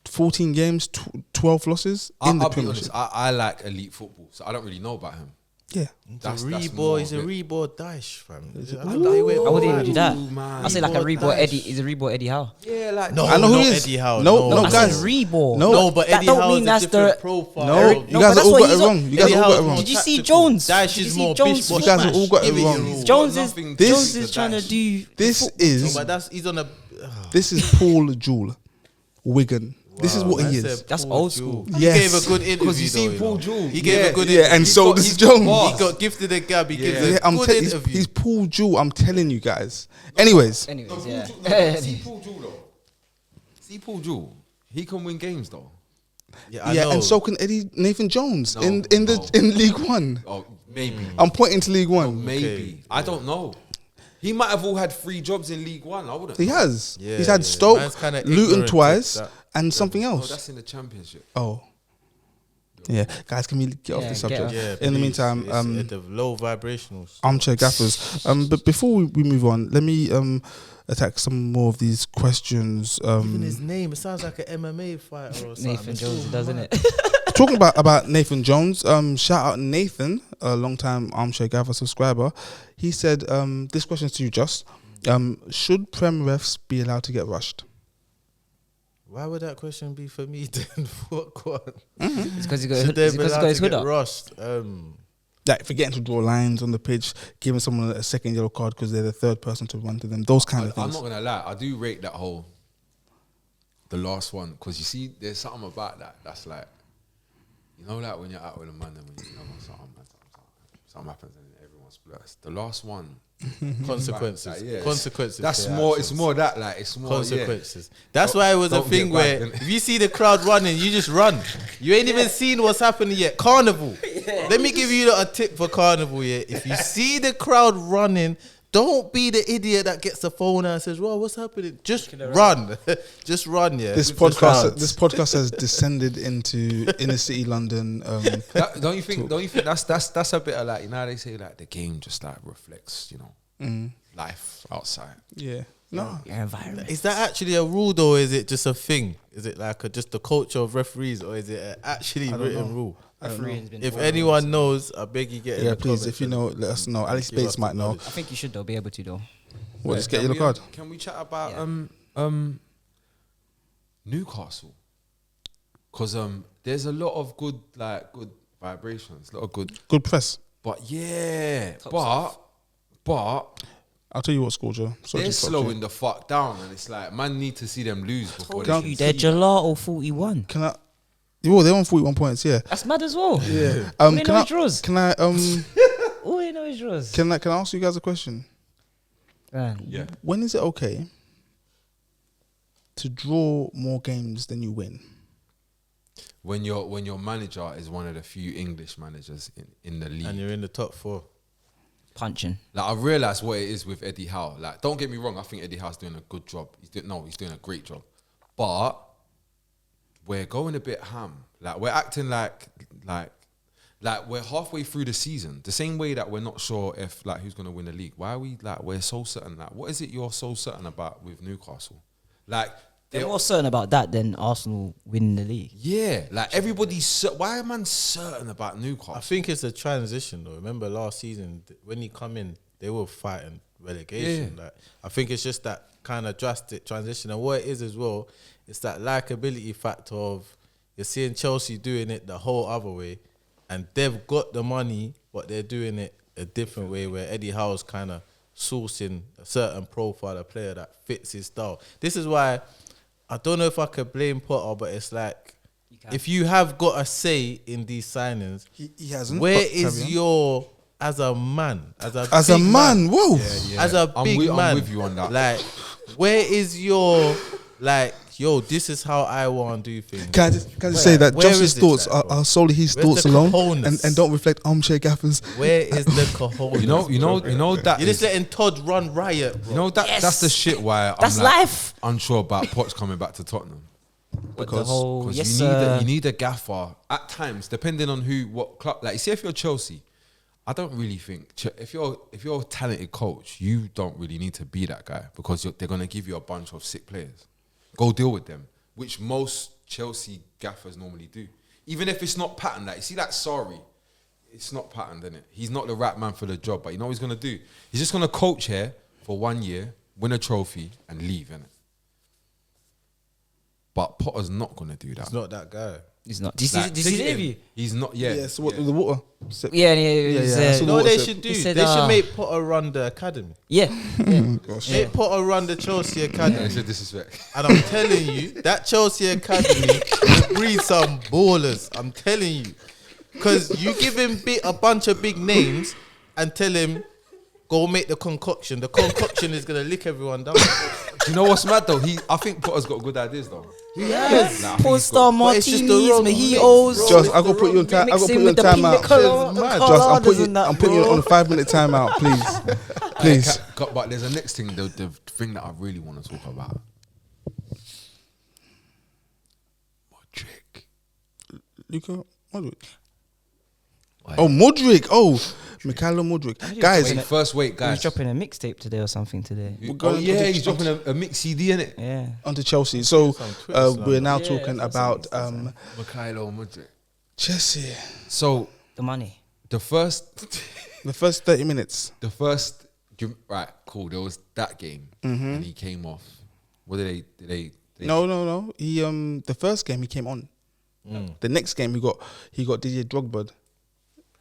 14 games, 12 losses in the I'll be Premiership. honest, I like elite football, so I don't really know about him. Yeah, That's He's more a of it. Rebo Daesh, fam. I wouldn't even do that. man. I say like a Reebok Eddie. Is a Reebok Eddie Howe? Yeah, like No, I know who not he is. Eddie Howe. No, I guys. said Reebok. No, but that Eddie don't Howe mean is a that's different the- profile. No, you but guys that's have all what got it he's on. wrong. You guys have all got it wrong. Did you see Jones? Daesh Did you is see more Jones? bish, You guys have all got it Give it wrong. your rules. Jones Nothing is to Jones do is with trying to Daesh. do. This No, is but he's on a. this is Paul Jewell, Wigan. This is what he is. That's old school. He Yes. gave a good interview. Because you see though, Paul know. Jewell. He gave a good Yeah, and interview. so does he's Jones. got He got gifted a gab. He gives Yeah, a good he's interview. Paul Jewell. I'm telling you guys. Anyways, Anyways, yeah. See Paul Jewell though. See Paul Jewell. He can win games though. I yeah, know. and so can Nathan Jones No, in no. League One. Oh, maybe. I'm pointing to League One. Maybe. Okay. I don't know. He might have all had 3 jobs in League One. I wouldn't. He has. Yeah, He's had yeah. Stoke, Man's kinda Luton ignorant twice, to that. and something Oh, else. that's in the Championship. Oh. Yeah, guys, can we get off Yeah, the get subject? off. Yeah, In the please. meantime, It's the low vibrationals. armchair gaffers. But before we move on, let me attack some more of these questions. Even his name, it sounds like an MMA fighter or something. Nathan It's Jones, so doesn't mad. it? Talking about Nathan Jones, shout out Nathan, a long time armchair gaffer subscriber. He said, this question's to you, Just. Should Prem refs be allowed to get rushed? Why would that question be for me then? What? It's because he Should they be got allowed his to hood get up. rushed? Like forgetting to draw lines on the pitch, giving someone a second yellow card because they're the third person to run to them, those kind of I'm things. not gonna lie. I do rate that whole the last one because you see, there's something about that that's like, you know, like when you're out with a man and when you know something happens and everyone splurts. The last one, Consequences. like, yeah, Consequences. That's for your more. actions. It's more that like it's more Consequences. That's why it was a Don't thing get where back, innit? if you see the crowd running, you just run. You ain't even seen what's happening yet. Carnival. Let me give you a tip for Carnival. Yeah, if you see the crowd running, don't be the idiot that gets the phone and says, "Well, what's happening?" Just run. Just run. Yeah. This with the crowds. podcast has descended into inner city London. Don't you think that's a bit of like, you know how they say like the game just like reflects, you know, life outside. Yeah, no, Your environment. Is that actually a rule though? Or is it just a thing? Is it like just the culture of referees, or is it a actually don't written know. rule? Refereeing's been If told. anyone knows, I beg you get in yeah. the Please, comments if you and know, let us know. Alex give us Bates the might know. knowledge. I think you should though be able to though. What? Just get a Can yellow card. Can we chat about Yeah. Newcastle? Because there's a lot of good vibrations, a lot of good, Good press. but yeah, Top but I'll tell you what, Scorcher. Sorry they're to interrupt you. slowing the fuck down, and it's like man need to see them lose before Told they you, can they're see that. gelato 41. Can I? Well, they're on 41 points. Yeah. That's mad as well. Yeah. All they Can know I? is draws. Can I? All you know is draws. Can I ask you guys a question? Man, Yeah. When is it okay to draw more games than you win? When your manager is one of the few English managers in the league. And you're in the top 4. punching. Like I realised what it is with Eddie Howe. Like, don't get me wrong, I think Eddie Howe's doing a good job. He's doing a great job. But we're going a bit ham. Like we're acting like we're halfway through the season. The same way that we're not sure if like who's gonna win the league. Why are we like we're so certain? Like, what is it you're so certain about with Newcastle? Like They're more certain about that than Arsenal winning the league. yeah, like everybody's why am man certain about Newcastle? I think it's a transition though. Remember last season when he come in, they were fighting relegation. Yeah. Like I think it's just that kind of drastic transition. And what it is as well, it's that likability factor of you're seeing Chelsea doing it the whole other way, and they've got the money, but they're doing it a different way. Where Eddie Howe's kind of sourcing a certain profile of player that fits his style. This is why I don't know if I could blame Potter, but it's like if you have got a say in these signings, He hasn't. where but is carry on. your as a man, as a as a big man? Whoa. Yeah. as a big man? I'm with you on that. Like, where is your like yo, this is how I want to do things. Can I just say that where Josh's is it, thoughts like, bro? are solely his Where's thoughts the alone cojones? and don't reflect armchair gaffers. Where is the cojones? You know that You're just is- letting Todd run riot, bro. You know that's the shit why That's I'm like life. unsure about Potts coming back to Tottenham. But the whole Because you need a gaffer at times, depending on what club. Like, you see, if you're Chelsea, I don't really think if you're a talented coach, you don't really need to be that guy because they're gonna give you a bunch of sick players. Go deal with them, which most Chelsea gaffers normally do. Even if it's not patterned, like you see that sorry, it's not patterned, innit? He's not the right man for the job, but you know what he's gonna do? He's just gonna coach here for 1 year, win a trophy, and leave, innit? But Potter's not gonna do that. He's not that guy. He's not. Did you Like, see take the it in. interview? He's not. Yeah. Yeah, so what the water? So- Yeah, yeah, I saw You the know what water they said- should do? he said, They should make Potter run the academy. Yeah. Gosh. Make Potter run the Chelsea academy. It's a disrespect. And I'm telling you, that Chelsea academy will breed some ballers. I'm telling you. Because you give him a bunch of big names and tell him, go make the concoction. The concoction is going to lick everyone down. You know what's mad though? I think Potter's got good ideas though. Yes. Nah, I think Porn he's star got- But it's just the martinis, wrong mojitos. mix, Josh, I gotta put you on time. I gotta put Mixing you on with the time pina out. colada, Mad. Josh, I'm coladas and that, putting you bro. on a 5-minute timeout, please. Please. But there's a next thing, the thing that I really want to talk about. Modric. Luka Modric. Oh, Modric. Oh, Mikhailo Modric. Guys, Wait, He's guys. dropping a mixtape today or something today. we're Oh going yeah, onto- he's dropping a mix CD in it. Yeah. onto Chelsea. So Some Twitter slang. we're now Yeah, talking that's about something. Mikhailo Modric. Chessy. So The money. the first, The first 30 minutes. right, cool. There was that game, and he came off. What did they? No. He the first game he came on. The next game he got Didier Drogba.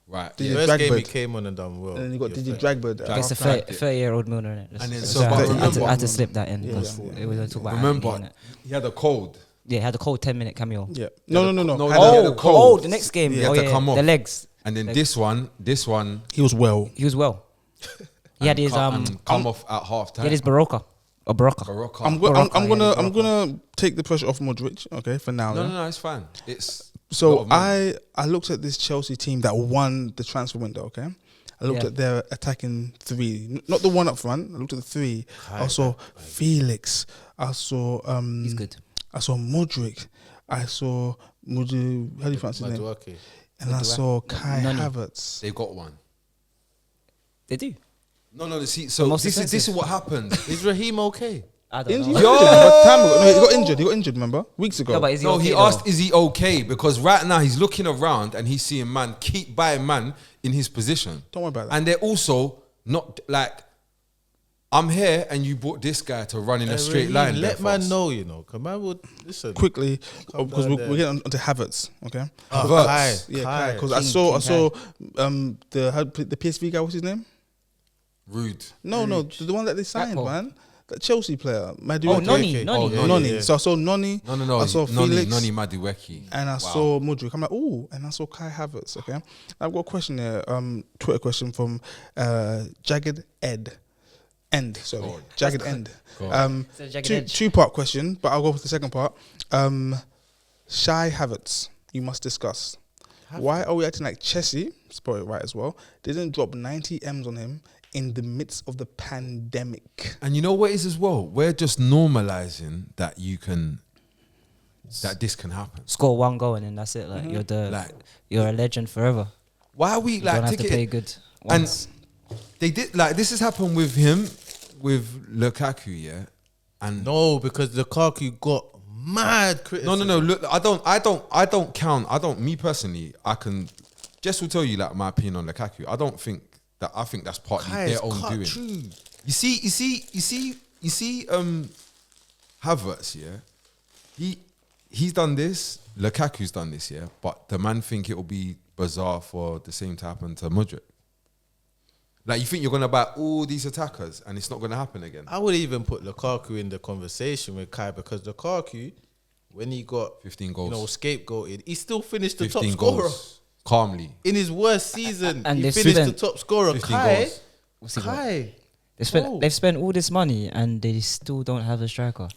Right. Did Yeah. you- First game he Dragbird. came on and done well. And then he got Yeah, Didier fair. Drogba. It's a half-time. 30-year-old millionaire. innit? And then That's- so- so but I had remember- to slip that in. Yeah, because yeah. It was a talk about Remember, Andy, innit? he had a cold. Yeah, had a cold 10-minute cameo. Yeah. No. No, Had he had a a cold. The next game. He had oh, to yeah, come off. The legs. And then Like- this one, He was well. He was well. He had his come off at half he time. had his Barocca. Or Barocca. Barocca. I'm gonna take the pressure off Modric. Okay, for now. yeah? No, it's fine. It's a lot So of money. I looked at this Chelsea team that won the transfer window. Okay, I looked Yeah. at their attacking three, not the one up front. I looked at the three. I saw Felix. I saw He's good. I saw Modric. I saw how do you pronounce his name? Madueke. And I saw Kai Nani. Havertz. They got one. They do. No. See, so most this is expensive. what happened. Is Raheem okay? I don't Injured? know. He got injured. He got injured. Remember, weeks ago. No, but is he No, okay he though? asked, "Is he okay?" Because right now he's looking around and he's seeing man keep buying man in his position. Don't worry about that. And they're also not like, I'm here and you brought this guy to run in a straight Raheem, line. Let there man fast. know, you know. Cause man would listen. Quickly, Come because down we're there. getting onto Havertz. Okay. Havertz. Kai. Yeah, Kai. because I King saw Kai. the PSV guy. What's his name? Rude. No, the one that they signed, Gakpo. man. That Chelsea player, Madueke. Oh, Noni. Oh, Noni. Noni. yeah. So I saw Noni. No. I saw Noni Felix. Madueke. And I Wow. saw Modric. I'm like, ooh, and I saw Kai Havertz. Okay, I've got a question here. Twitter question from Jagged End. Sorry, Go on. Jagged End. Go on. It's a jagged edge. Two-part question, but I'll go with the second part. Shy Havertz, you must discuss. Why are we acting like Chessy? Spell it right as well. Didn't drop 90 M's on him in the midst of the pandemic. And you know what it is as well? We're just normalizing that this can happen. Score one goal and then that's it. Like you're a legend forever. Why are we You don't like have to play good And once. they did like this has happened with him, with Lukaku, yeah. And No, because Lukaku got mad criticism. no. Look, I don't count. Me personally, I can. Jess will tell you like my opinion on Lukaku. I don't think that. I think that's partly Kai their is own cut doing. through. You see. Havertz, yeah. He's done this. Lukaku's done this, yeah. But the man think it will be bizarre for the same to happen to Modric. Like you think you're gonna buy all these attackers and it's not gonna happen again. I would even put Lukaku in the conversation with Kai because Lukaku, when he got 15 goals. you know, scapegoated, he still finished the top 15 scorer goals calmly. in his worst season. And he they finished the spent top scorer. 15 Kai, goals. What's he got? Kai, They've spent all this money and they still don't have a striker.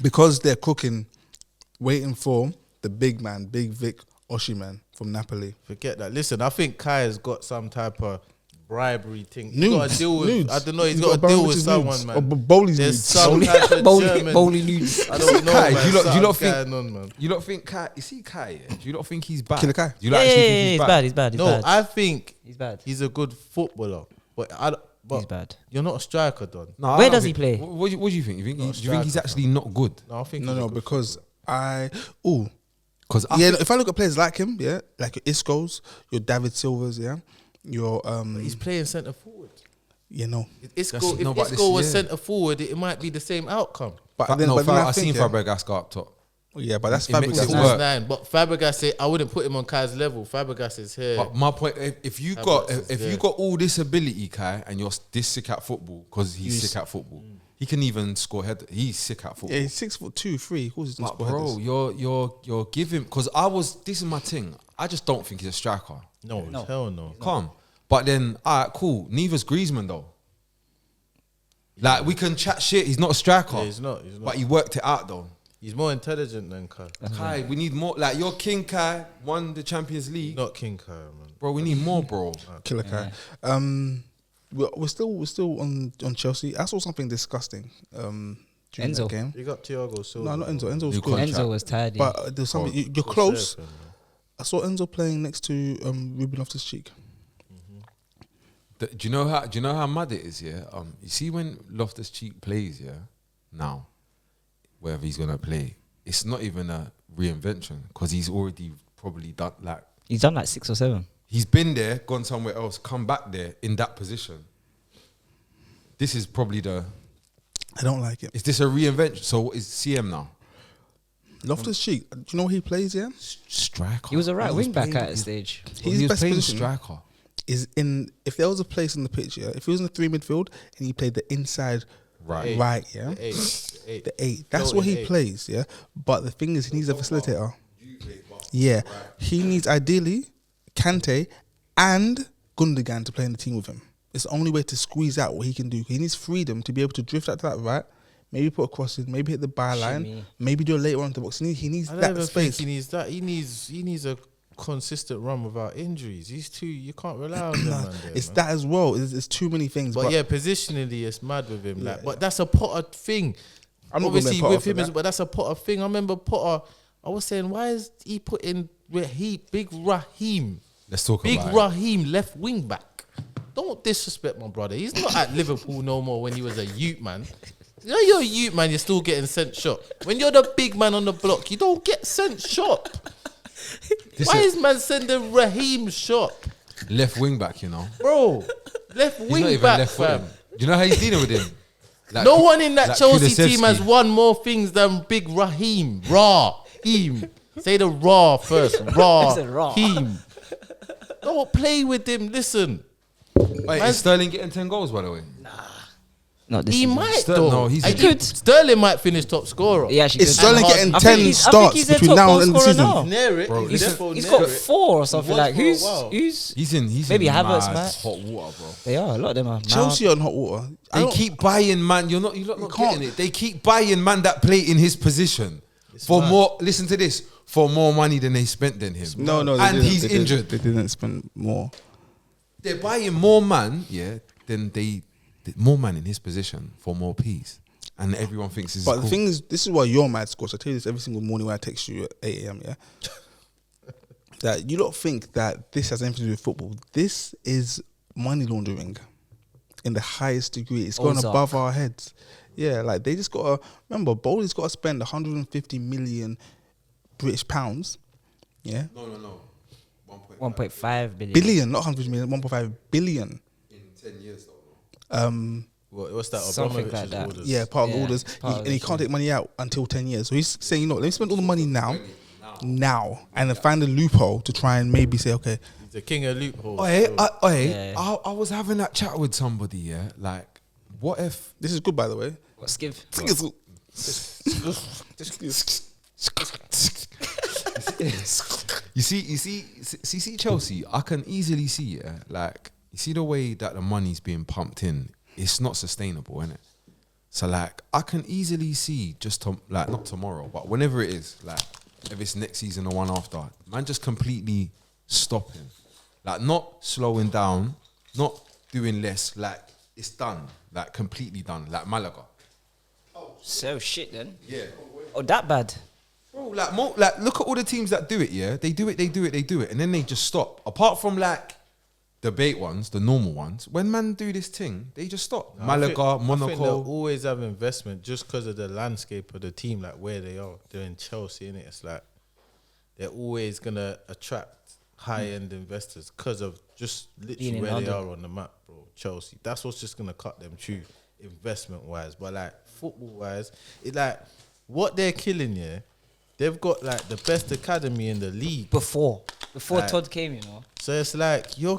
because they're cooking, waiting for the big man, Big Vic Osimhen from Napoli. Forget that. Listen, I think Kai has got some type of bribery thing. He's got to deal with. Nudes. I don't know. He's got to deal with someone, man. Or Bowley's There's nudes. some type of German. Bowley nudes. I don't know, Kai, man. do you lot Something's think- going on, man? You don't think Kai? You see Kai? Yeah? Do you not think he's bad? Killer Kai. Do you Yeah, lot actually think he's he's bad. bad? He's bad. He's No, bad. I think He's bad. he's a good footballer, but He's bad. you're not a striker, Don. No, I Where don't does he think- play? What do you think? Do you think he's striker, actually not good? No, I think No, he's a no, good because footballer. Because if I look at players like him, yeah, like your Iscos, your David Silvers, yeah, your he's playing centre forward. you know, If That's- no, but Isco this- was yeah. centre forward, it might be the same outcome. but I then I seen think, yeah, Fabregas go up top. yeah, but that's It makes Fabregas. it That's work. nine. But Fabregas, I wouldn't put him on Kai's level. Fabregas is here. But my point, if you Fabregas got is if there. you got all this ability, Kai, and you're this sick at football because he's sick at football, he can even score head. He's sick at football. Yeah, he's 6'2", 3. Of course, he's But not bro, you're giving because this is my thing. I just don't think he's a striker. no, hell no. Calm. But then, all right, cool. Neither's Griezmann though. Like we can chat shit. He's not a striker. Yeah, he's not. But he worked it out though. He's more intelligent than Kai. Kai, we need more. Like your King Kai won the Champions League, Not King Kai, man. bro. We need more, bro. Killer Kai. We're still on Chelsea. I saw something disgusting. During Enzo. that game. You got Thiago Silva. No, not Enzo. Enzo was You good. can't- Enzo was tidy. But there's something. You're close. I saw Enzo playing next to Ruben Loftus-Cheek. Do you know how mad it is? Yeah. You see when Loftus-Cheek plays, yeah. Now, wherever he's gonna play, it's not even a reinvention because he's already probably done like He's done like 6 or 7. he's been there, gone somewhere else, come back there in that position. This is probably I don't like it. is this a reinvention? So what is CM now? Loftus-Cheek. Do you know where he plays? Yeah, Striker. He was a right He wing back playing- at a stage. His he was best playing position striker. is in. If there was a place in the pitch, yeah, if he was in the 3 midfield and he played the inside Right. right, yeah, Eight. the 8. That's No, what he eight. plays, yeah. But the thing is, he needs a facilitator. Yeah, he needs ideally Kante and Gundogan to play in the team with him. It's the only way to squeeze out what he can do. He needs freedom to be able to drift out to that right, maybe put a cross in, maybe hit the byline, Shimmy. maybe do a later on to the box. He needs I don't that even space. think he needs that. He needs a consistent run without injuries. You can't rely on them, man. There, It's man. that as well. It's too many things. But yeah, positionally, it's mad with him. Yeah, Like, but that's a Potter thing. I'm not gonna Obviously, blame Potter with for him, that. but that's a Potter thing. I remember Potter. I was saying, why is he putting Big Raheem? Let's talk Big about it. Raheem left wing back. Don't disrespect my brother. He's not at Liverpool no more when he was a youth man. You know you're a youth man, you're still getting sent shot. When you're the big man on the block, you don't get sent shot. Why is man sending Raheem shot? Left wing back, you know. Bro, left He's wing not even back, left fam. footed. Do you know how he's dealing with him? Like, No one in that like Chelsea Kulusevski. team has won more things than Big Raheem. Raheem. Say the raw first. He said raw. Raheem. Don't play with him. Listen. Wait, is Sterling getting 10 goals, by the way? Not this He season. might Ster- though. no, he's- I He think could. Sterling might finish top scorer. He actually Is could. Sterling And getting I 10 I think starts he's their between top now goal and the end of the scorer season? now. Near it. Bro, He's listen- definitely He's near got it. 4 or something. was Like for a who's while. He's Maybe in Havertz, mad man. hot water, bro. They are a lot of them are. Chelsea on hot water. I They don't- keep buying man. You're not can't. getting it. They keep buying man that play in his position for mad. more. Listen to this, for more money than they spent than him. No, they and didn't. he's They didn't. injured. They didn't spend more. They're buying more man, yeah, than more man in his position for more P's, and everyone thinks it's But cool. the thing is, this is why you're mad, Scott. I tell you this every single morning when I text you at 8 a.m. Yeah, that you don't think that this has anything to do with football. This is money laundering in the highest degree. It's going Ozark. above our heads. Yeah, like they just got to remember. Bowley's got to spend 150 million British pounds. Yeah, no, 1.5 billion. billion, not 150 million, 1.5 billion. in 10 years though. What's that? Something Abramovich's like that. orders. Yeah, part of Yeah, orders, part of and he this, can't take money out until 10 years. So he's saying, you know, let me spend all the money now, and then find a loophole to try and maybe say, okay, He's the king of loopholes. Yeah. I was having that chat with somebody, yeah. Like, what if this is good, by the way. What skiv? you see Chelsea? I can easily see, yeah, like you see the way that the money's being pumped in, it's not sustainable, innit? So like, I can easily see like not tomorrow, but whenever it is, like if it's next season or one after, man, just completely stopping, like not slowing down, not doing less, like it's done, like completely done, like Malaga. So shit then. Yeah. Oh, that bad. Bro, like look at all the teams that do it, yeah? They do it, and then they just stop. Apart from like the bait ones, the normal ones, when man do this thing, they just stop. Malaga, I think Monaco. they'll always have investment just because of the landscape of the team, like where they are. They're in Chelsea, innit? It's like they're always gonna attract high-end investors because of just literally where they are on the map, bro. Chelsea. That's what's just gonna cut them through investment-wise. But like football-wise, it like what they're killing, yeah. They've got like the best academy in the league Before like, Todd came, you know. So it's like you're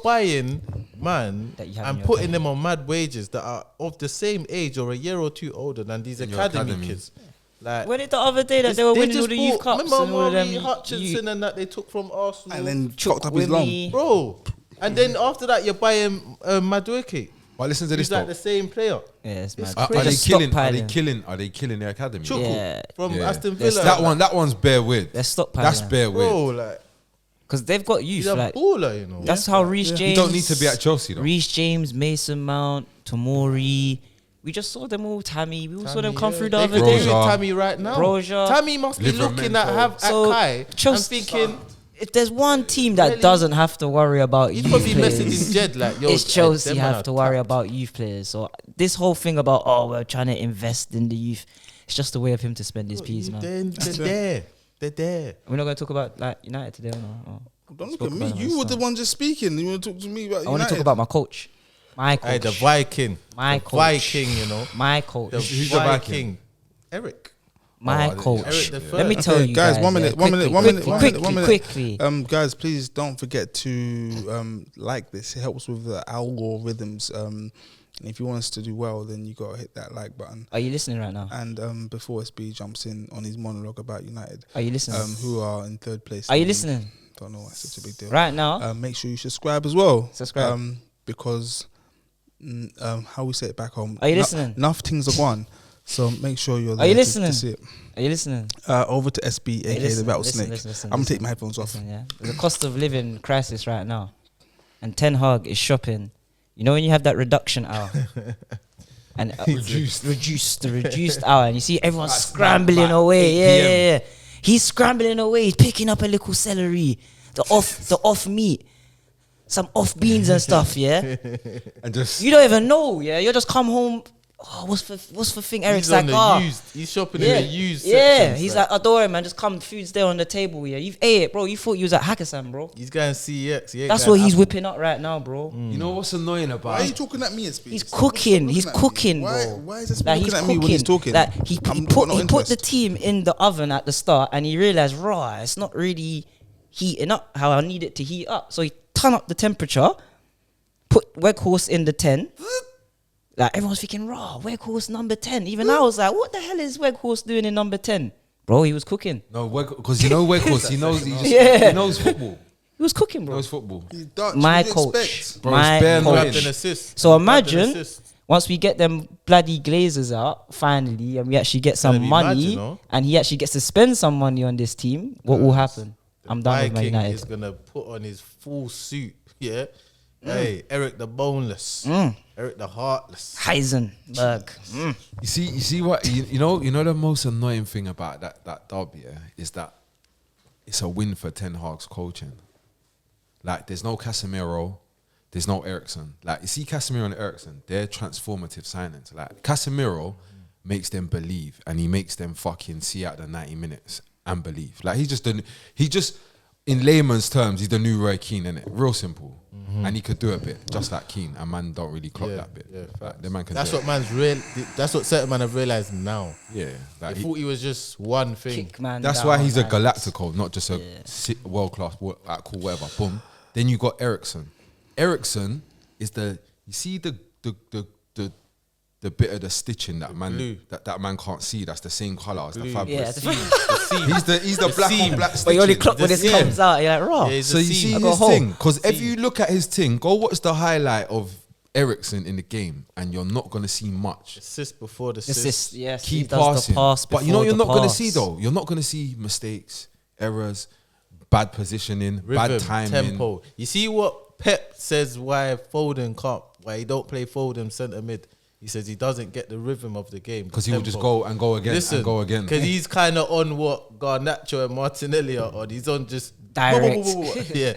buying man That you have in and your putting them on mad wages that are of the same age or a year or two older than these academy kids. Like When it the other day that they were winning all the youth cups remember and all of them, Murray Hutchinson and that they took from Arsenal, And then fucked up his loan. bro. And then after that, you're buying Madueke. But listen to this He's like though. the same player. Yeah, it's mad. Are crazy. they Just killing? stockpiling. Are they killing their academy? Chuku Yeah. from Yeah. Aston Villa. That one's bare weird. They're stockpiling. That's bare bro. weird. Like Because they've got youth. he's a Like baller, you know. that's how Reece James. You don't need to be at Chelsea though. Reece James, Mason Mount, Tomori. We just saw them all. Tammy. We all saw them come through the They other could day. do with Broja. Tammy right now. Broja. Tammy must be looking at So, Kai Chelsea- and thinking If there's one team that Really? doesn't have to worry about he's youth probably players, messaging Jed like, "Yo, it's Chelsea them man have are to worry tapped." about youth players. So this whole thing about we're trying to invest in the youth, it's just a way of him to spend his peas, man. They're there. They're there. We're not going to talk about like United today, or no? Don't look Spoke at me. about it You were the last one just speaking. You want to talk to me about I want to talk about my coach. My coach. Hey, the Viking. My the coach. Viking, you know. My coach. The Who's the Viking. Eric. My Oh, coach. Eric the Let me Third. tell Okay, you guys, guys. 1 minute, yeah, 1 minute, quickly, 1 minute, 1 minute, 1 minute. quickly. Guys, please don't forget to like this. It helps with the algorithms. And if you want us to do well, then you gotta hit that like button. Are you listening right now? And before SB jumps in on his monologue about United, Are you listening? who are in third place. Are you in the listening? league. Don't know why it's such a big deal. Right now? Make sure you subscribe as well. Subscribe. Because how we say it back home. Are you listening? Enough things are gone. So make sure you're there Are you to listening? see it. Are you listening? Over to SB, aka the listen, rattlesnake. listen, I'm gonna take my headphones off. Listen, yeah. There's a cost of living crisis right now. And Ten Hag is shopping. You know when you have that reduction hour? And the reduced hour, and you see everyone scrambling away. Yeah. He's scrambling away. He's picking up a little celery, the off meat, some off beans and stuff. Yeah, And just you don't even know. Yeah, you just come home. Oh, what's for thing? Eric's He's on like, the used. He's shopping yeah, in the used yeah. sections, He's like, I don't worry, man. Just come, food's there on the table. Yeah, you've ate it, bro. You thought you was at Hakkasan, bro. he's going CX. He ain't That's going what he's Apple. whipping up right now, bro. you know what's annoying Why about are you talking at me, SB? He's Stop cooking. looking He's at me. cooking, Why, bro. Why is this Like looking he's at cooking. me when he's talking? Like he I'm put not the interested. team in the oven at the start, and he realized, raw, it's not really heating up how I need it to heat up. So he turned up the temperature, put Weghorst in the 10. Like everyone's thinking, raw, Weghorst number 10. Even I was like, what the hell is Weghorst doing in number 10? Bro, he was cooking. no, because you know Weghorst, he knows Yeah. he knows football. He was cooking, He bro. knows football. He's Dutch. My what do you coach. expect? Bro, My it's bare coach. knowledge. Grabbed an assist. So He grabbed an imagine assist. once we get them bloody glazers out finally, and we actually get some Gonna be money, mad, you know? and he actually gets to spend some money on this team, what will happen? I'm done with Man Viking United. is gonna put on his full suit. Yeah. Hey, Eric the boneless. Eric the heartless. Heisenberg. You see what you know the most annoying thing about that derby, yeah, is that it's a win for Ten Hag's coaching. Like there's no Casemiro, there's no Eriksen. Like you see Casemiro and Eriksen, they're transformative signings. Like Casemiro makes them believe, and he makes them fucking see out the 90 minutes and believe. Like he just in layman's terms, he's the new Roy Keane, innit? Real simple. And he could do a bit, just like Keane, and man don't really clock that bit. Yeah, Like, the man can that's do what man's real. That's what certain men have realized now. Yeah, like They thought he was just one thing. Kick man that's down, why he's a man. Galactico, not just a world class, cool, whatever. Boom. Then you got Eriksen. Eriksen is the the bit of the stitching that man glue. that man can't see. That's the same color as the Glue. fabric. Yeah, The seam. He's the black seam. on black but stitching. you only clock when The this seam. comes out. You're like, raw. Yeah, it's So a you seam. see I got a his hole. thing, because if Seam. you look at his thing, go watch the highlight of Ericsson in the game, and you're not gonna see much. Assist before the Assist, assist. yes. Key he does passing, the pass but you know what before you're the not gonna pass. see though. You're not gonna see mistakes, errors, bad positioning, bad Rhythm, timing. tempo. You see what Pep says why Foden can't, why he don't play Foden centre mid. He says he doesn't get the rhythm of the game Because he will just tempo. go and go again Listen, and go again. because he's kind of on what Garnacho and Martinelli are on. He's on just Direct. Yeah.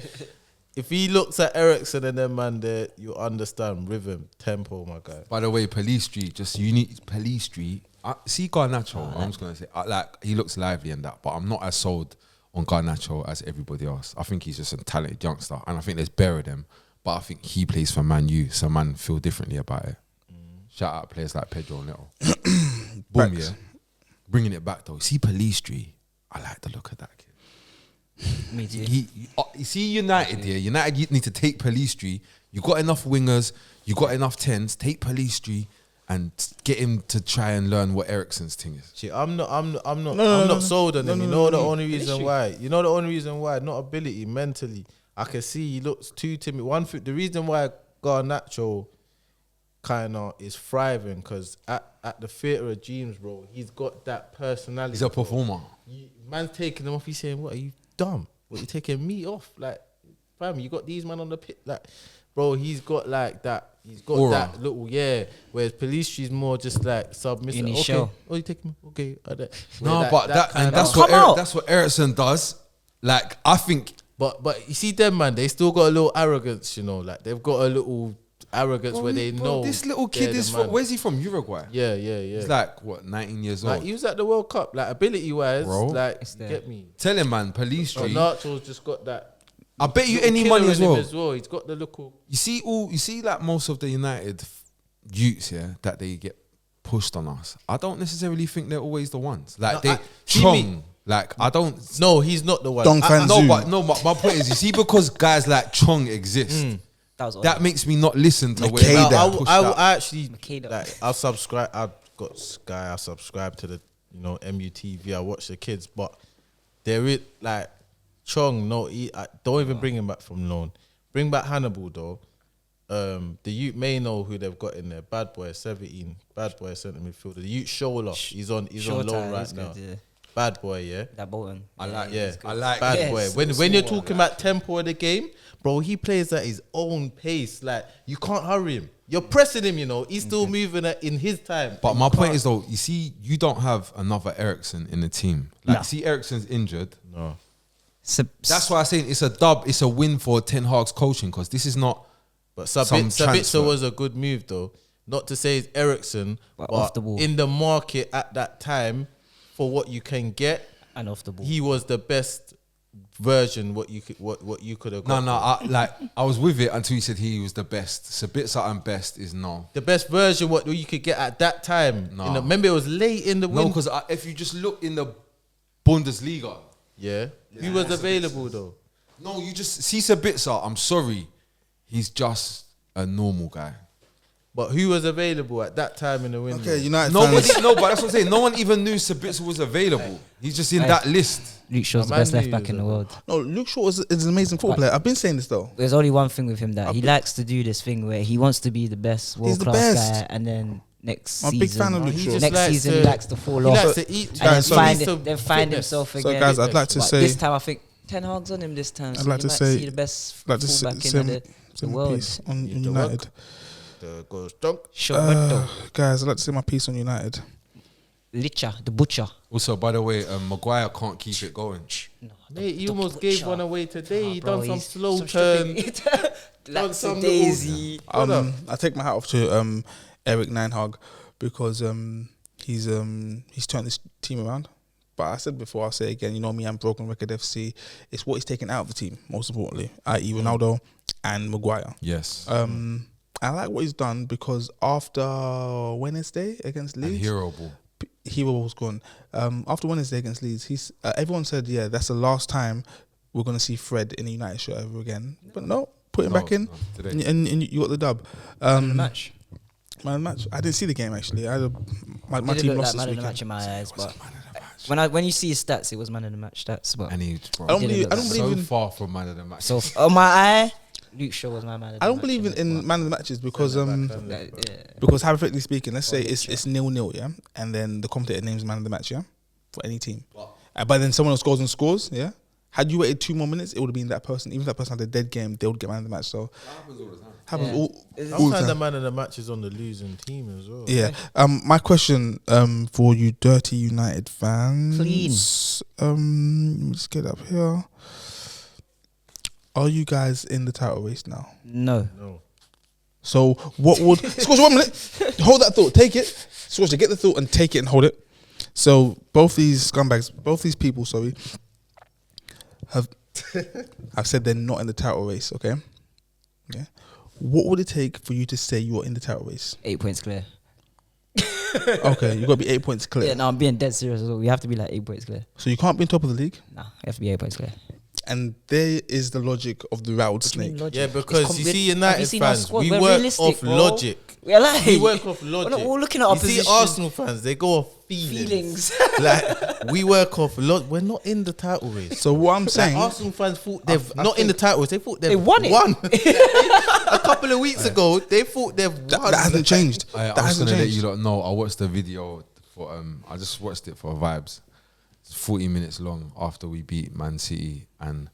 If he looks at Ericsson and them man there, you understand rhythm, tempo, my guy. By the way, Police Street, just unique Police Street. See Garnacho, I'm just gonna say, like he looks lively and that, but I'm not as sold on Garnacho as everybody else. I think he's just a talented youngster, and I think there's better them. But I think he plays for Man U, so man feel differently about it. Shout out players like Pedro Neto. Boom, Facts. yeah. Bringing it back though. See Police Street. I like the look of that kid. Me too. You see United here. United, you need to take Police Street. You got enough wingers. You got enough tens. Take Police Street and get him to try and learn what Ericsson's thing is. See, I'm not sold on him. You know the only reason why. You know the only reason why. Not ability, mentally. I can see he looks too timid. The reason why Garnacho kind of is thriving, because at the Theatre of Dreams, bro, he's got that personality. He's a bro. performer. Man's taking him off. He's saying, "What are you dumb? What you taking me off? Like, fam, you got these man on the pit. Like, bro, he's got like that. He's got Aura. that little Whereas Police Street's more just like submissive. In his Okay, show. oh, you taking me? Okay, No, Where but that kind and of- that's what Ericsson does. Like I think But you see them man, they still got a little arrogance, you know, like they've got a little arrogance where they know this little they're kid the is man. from. Where's he from? Uruguay. Yeah. He's like what, 19 years Like old. he was at the World Cup, like ability wise, Bro. like It's there. get me. Tell him, man. Police Oh, Street. Nacho's just got that. I bet you little any killer money in him as well. He's got the little. You see like most of the United youths, yeah, that they get pushed on us. I don't necessarily think they're always the ones. Like No, they see Chong. Like I don't. No, he's not the one. Dong Fan Zoo. My point is, you see, because guys like Chong exist, That was that makes me not listen to where Makeda. they I, get pushed I, out. I actually Makeda. like. I've subscribed. I've got Sky. I subscribe to the MUTV. I watch the kids, but there is like Chong. No, don't even bring him back from loan. Bring back Hannibal though. The youth may know who they've got in there. Bad boy 17. Bad boy centre midfielder. The youth Shola. He's on Short loan time, right he's now. good, yeah. Bad boy, yeah. That Bolton. I like. Yeah, I like. bad Yeah, boy. it's When you're talking about tempo of the game, bro, he plays at his own pace. Like you can't hurry him. You're pressing him. He's still moving in his time. But my point is though, you see, you don't have another Ericsson in the team. Like, No. see, Ericsson's injured. No. That's why I'm saying it's a dub. It's a win for Ten Hag's coaching, because this is not. But Some Sabitzer transfer. was a good move though. Not to say it's Ericsson, But but off the ball. in the market at that time, for what you can get, And off the ball. he was the best version. What you could have got. No. I was with it until you said he was the best. Sabitzer and best is no. The best version what you could get at that time. No. Remember it was late in the No, winter. because if you just look in the Bundesliga, Yeah. Who was available though? no, you just see Sabitzer. I'm sorry, he's just a normal guy. But who was available at that time in the window? Okay, United Nobody, fans. no, but that's what I'm saying. No one even knew Sabitzer was available. He's just in that list. Luke Shaw's the Man best left knew back he in the was world. No, Luke Shaw is an amazing football player. I've been saying this though. There's only one thing with him that he likes to do this thing where he wants to be the best world the class best. guy, and then next I'm a season, big fan of Luke he Shaw. just next likes season to- he likes to fall He off, likes to eat. and Guys, then so- find himself So again. guys, I'd like to But say, this time I think Ten Hag's on him this time. So I'd like you to might say- see the best like to fullback say in the my world. piece on You the United. The goes dunk. Shoberto, Guys, I'd like to say my piece on United. Licha, the butcher. Also, by the way, Maguire can't keep it going. No, Mate, he the almost gave butcher. one away today. He Bro, done some he's slow some turn. stupid- like some some little- daisy. I take my hat off to Eric Ninehag because he's turned this team around. But I said before, I'll say again, me, I'm broken record FC. It's what he's taken out of the team, most importantly, i.e. Ronaldo and Maguire. Yes. I like what he's done because after Wednesday against And Leeds, hero ball. Hero was gone. After Wednesday against Leeds, he's everyone said, yeah, that's the last time we're going to see Fred in a United shirt ever again. But no, put him back in, today. and you got the dub. The match. Man of the match. I didn't see the game actually. I had my Didn't team look lost like this man of the weekend. match in my eyes, but Man of the match. when you see his stats, it was man of the match stats. But And he, I don't Didn't believe. look I don't like believe so in. far from man of the match. so on my eye, Luke Shaw was my man of the I don't match. believe in man of the matches because Yeah. because hypothetically speaking, let's say it's 0-0, yeah, and then the commentator names man of the match, yeah, for any team. But then someone else goes and scores, yeah. Had you waited 2 more minutes, it would have been that person. Even if that person had a dead game, they would get man of the match. So That happens all the time. happens Yeah. all the Sometimes the time. man of the match is on the losing team as well. Yeah. My question for you dirty United fans. Let me just get up here. Are you guys in the title race now? No. No. So what would Scorch, 1 minute? Hold that thought. Take it. Scorch, get the thought and take it and hold it. So both these scumbags, both these people, sorry, have I've said they're not in the title race, okay? Okay. What would it take for you to say you're in the title race? 8 points clear. Okay, you gotta be 8 points clear. Yeah, no, I'm being dead serious as well. We have to be like 8 points clear. So you can't be on top of the league. Nah, we have to be 8 points clear. And there is the logic of the rattled What do you mean snake. logic? Yeah, It's because you see have you United seen our fans, squad? we We're work realistic, off bro. logic. We're like, We work off logic. We're not all looking at our You see position. Arsenal fans, they go off feelings. Like we work off We're not in the title race. So what I'm Like saying, Arsenal fans thought they've not in the title race. They thought they've won it. A couple of weeks ago, they thought they've won. that hasn't changed. I That was hasn't gonna let changed. you lot know. I watched the video for I just watched it for vibes. It's 40 minutes long after we beat Man City and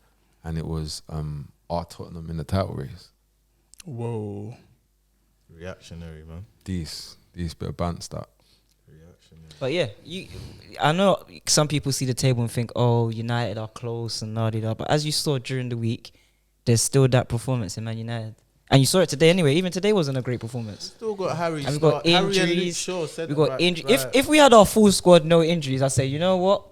it was our Tottenham in the title race. Whoa. Reactionary, man. These bit of bants that. Reactionary. But yeah, I know some people see the table and think, oh, United are close and da. But as you saw during the week, there's still that performance in Man United. And you saw it today anyway. Even today wasn't a great performance. Still got Harry. And we've got Harry and Luke injuries. Shaw said We got right, injuries. right. If we had our full squad, no injuries, I'd say, you know what?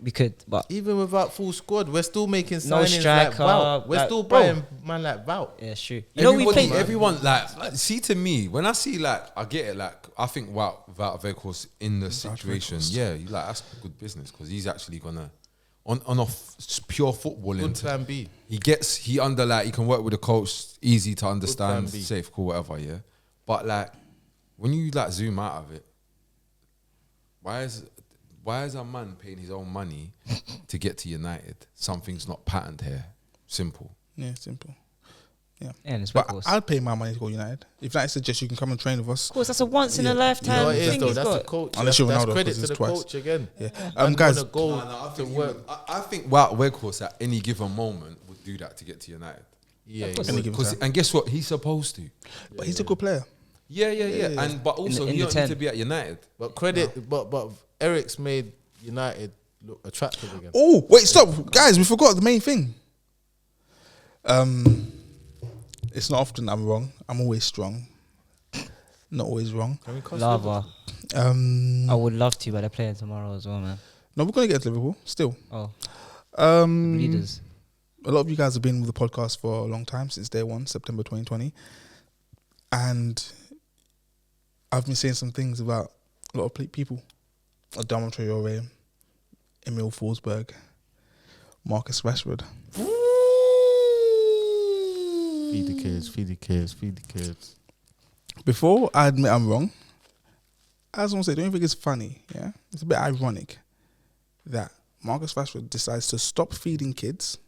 We could. But Even without full squad, we're still making No signings striker, like Wout. We're like- still bro. buying man like Wout. yeah, sure. You know, we played. Everyone like see to me when I see like I get it like I think Wout Weghorst in the situation, yeah, you like that's good business because he's actually gonna on a pure footballing. Good plan B. He can work with the coach, easy to understand, plan B. safe, cool, whatever, yeah. But like when you like zoom out of it, why is a man paying his own money to get to United? Something's not patterned here. Simple. Yeah, simple. Yeah. Yeah, and it's But Weghorst. I'd pay my money to go United. If United suggests you can come and train with us. Of course, that's a once in a You lifetime know what it is thing though? he's That's the got. coach. Unless you're That's Ronaldo, credit 'cause to it's the twice. coach again. Yeah. Man Guys, wanna go I to think work. I think Wout Weghorst at any given moment would do that to get to United. Yeah, Of course. he Any would. given 'Cause- time. and guess what? He's supposed to. But he's a good player. Yeah. yeah. And but also in he the don't 10. need to be at United. But credit, but Eric's made United look attractive again. Oh, wait, stop. Guys, we forgot the main thing. It's not often I'm wrong. I'm always strong. Not always wrong. Can we cuss Lava. Um, I would love to, but they're playing tomorrow as well, man. no, we're going to get to Liverpool still. Oh, Um, leaders. a lot of you guys have been with the podcast for a long time, since day one, September 2020. And I've been saying some things about a lot of people. Adama Traore, Emil Forsberg, Marcus Rashford. Feed the kids, feed the kids, feed the kids. Before I admit I'm wrong, I just want to say, don't you think it's funny? Yeah, it's a bit ironic that Marcus Rashford decides to stop feeding kids,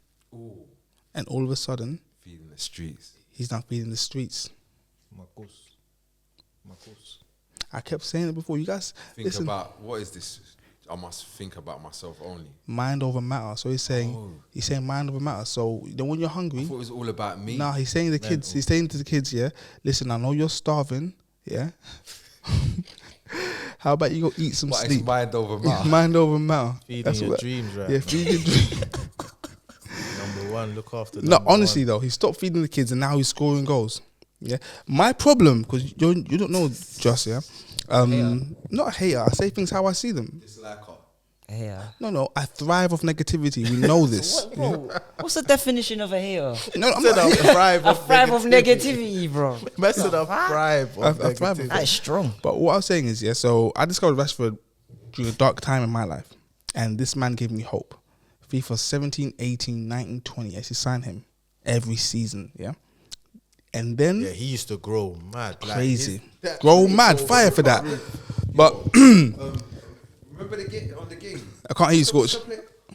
and all of a sudden Feeding the streets. he's not feeding the streets. Marcos. I kept saying it before. You guys, Think listen, about what is this? I must think about myself only. mind over matter. So he's saying mind over matter. So when you're I hungry, thought it was all about me. nah, he's saying to the kids. He's saying to the kids, yeah, listen, I know you're starving, yeah. How about you go eat some But sleep? it's mind over matter. Mind over matter. Feeding your dreams, right? Yeah, feeding your dreams. Number one, look after. No, number honestly one. though, he stopped feeding the kids and now he's scoring goals. Yeah, my problem, because you don't know, Josh. Yeah, not a hater. I say things how I see them. It's like Yeah. No, I thrive off negativity. We know this. What, bro? What's the definition of a hater? No, I'm Said not. I thrive A of thrive of negativity, bro. Man said I thrive of I thrive negativity. That is strong. But what I was saying is, yeah. So I discovered Rashford during a dark time in my life, and this man gave me hope. FIFA 17, 18, 19, 20. I used to sign him every season. Yeah, and then Yeah, he used to grow mad. crazy, Like, grow mad, fire for that. But Remember the game on the game? I can't hear you, Scorch.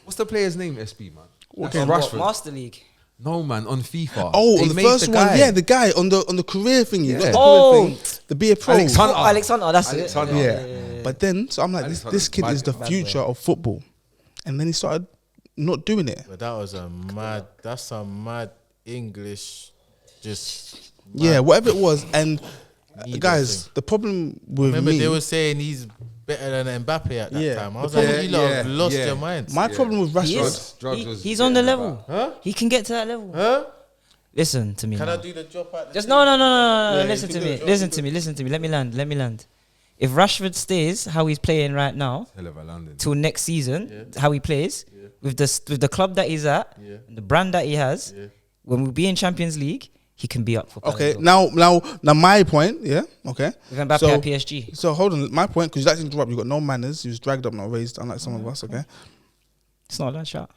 What's the player's name, SB, man? What That's game? Rashford. Master League. No, man, on FIFA. Oh, They on the made first one, guy. yeah, the guy on the career thingy, not Yeah. the Oh. career thing, the be a pro. Alexander. Alexander, that's Alexander. it. Yeah. But then, so I'm like, this kid is the future of football, and then he started not doing it. But that was that's a mad English, just Yeah, whatever it was, and Neither guys, thing. the problem with Remember, me, they were saying he's better than Mbappe at that Yeah. time. I was The like, problem- you lot yeah, have lost yeah. your minds. my problem with He Rashford. is. Drugs was He's on the getting level. Huh? He can get to that level. Huh? Listen to me. Can now. I do the drop out? Just no. Yeah, Listen you to can do me. it. Listen to me. Listen to me. Let me land. If Rashford stays how he's playing right now Hell of a landing. till next season, how he plays with the club that he's at, and the brand that he has, when we be in Champions League, he can be up for. Okay, Ballon d'Or. now my point, yeah, okay. With Mbappe So- at PSG. So hold on, my point, because you like to interrupt. You got no manners. You was dragged up, not raised, unlike some of us. Okay. It's not that shot.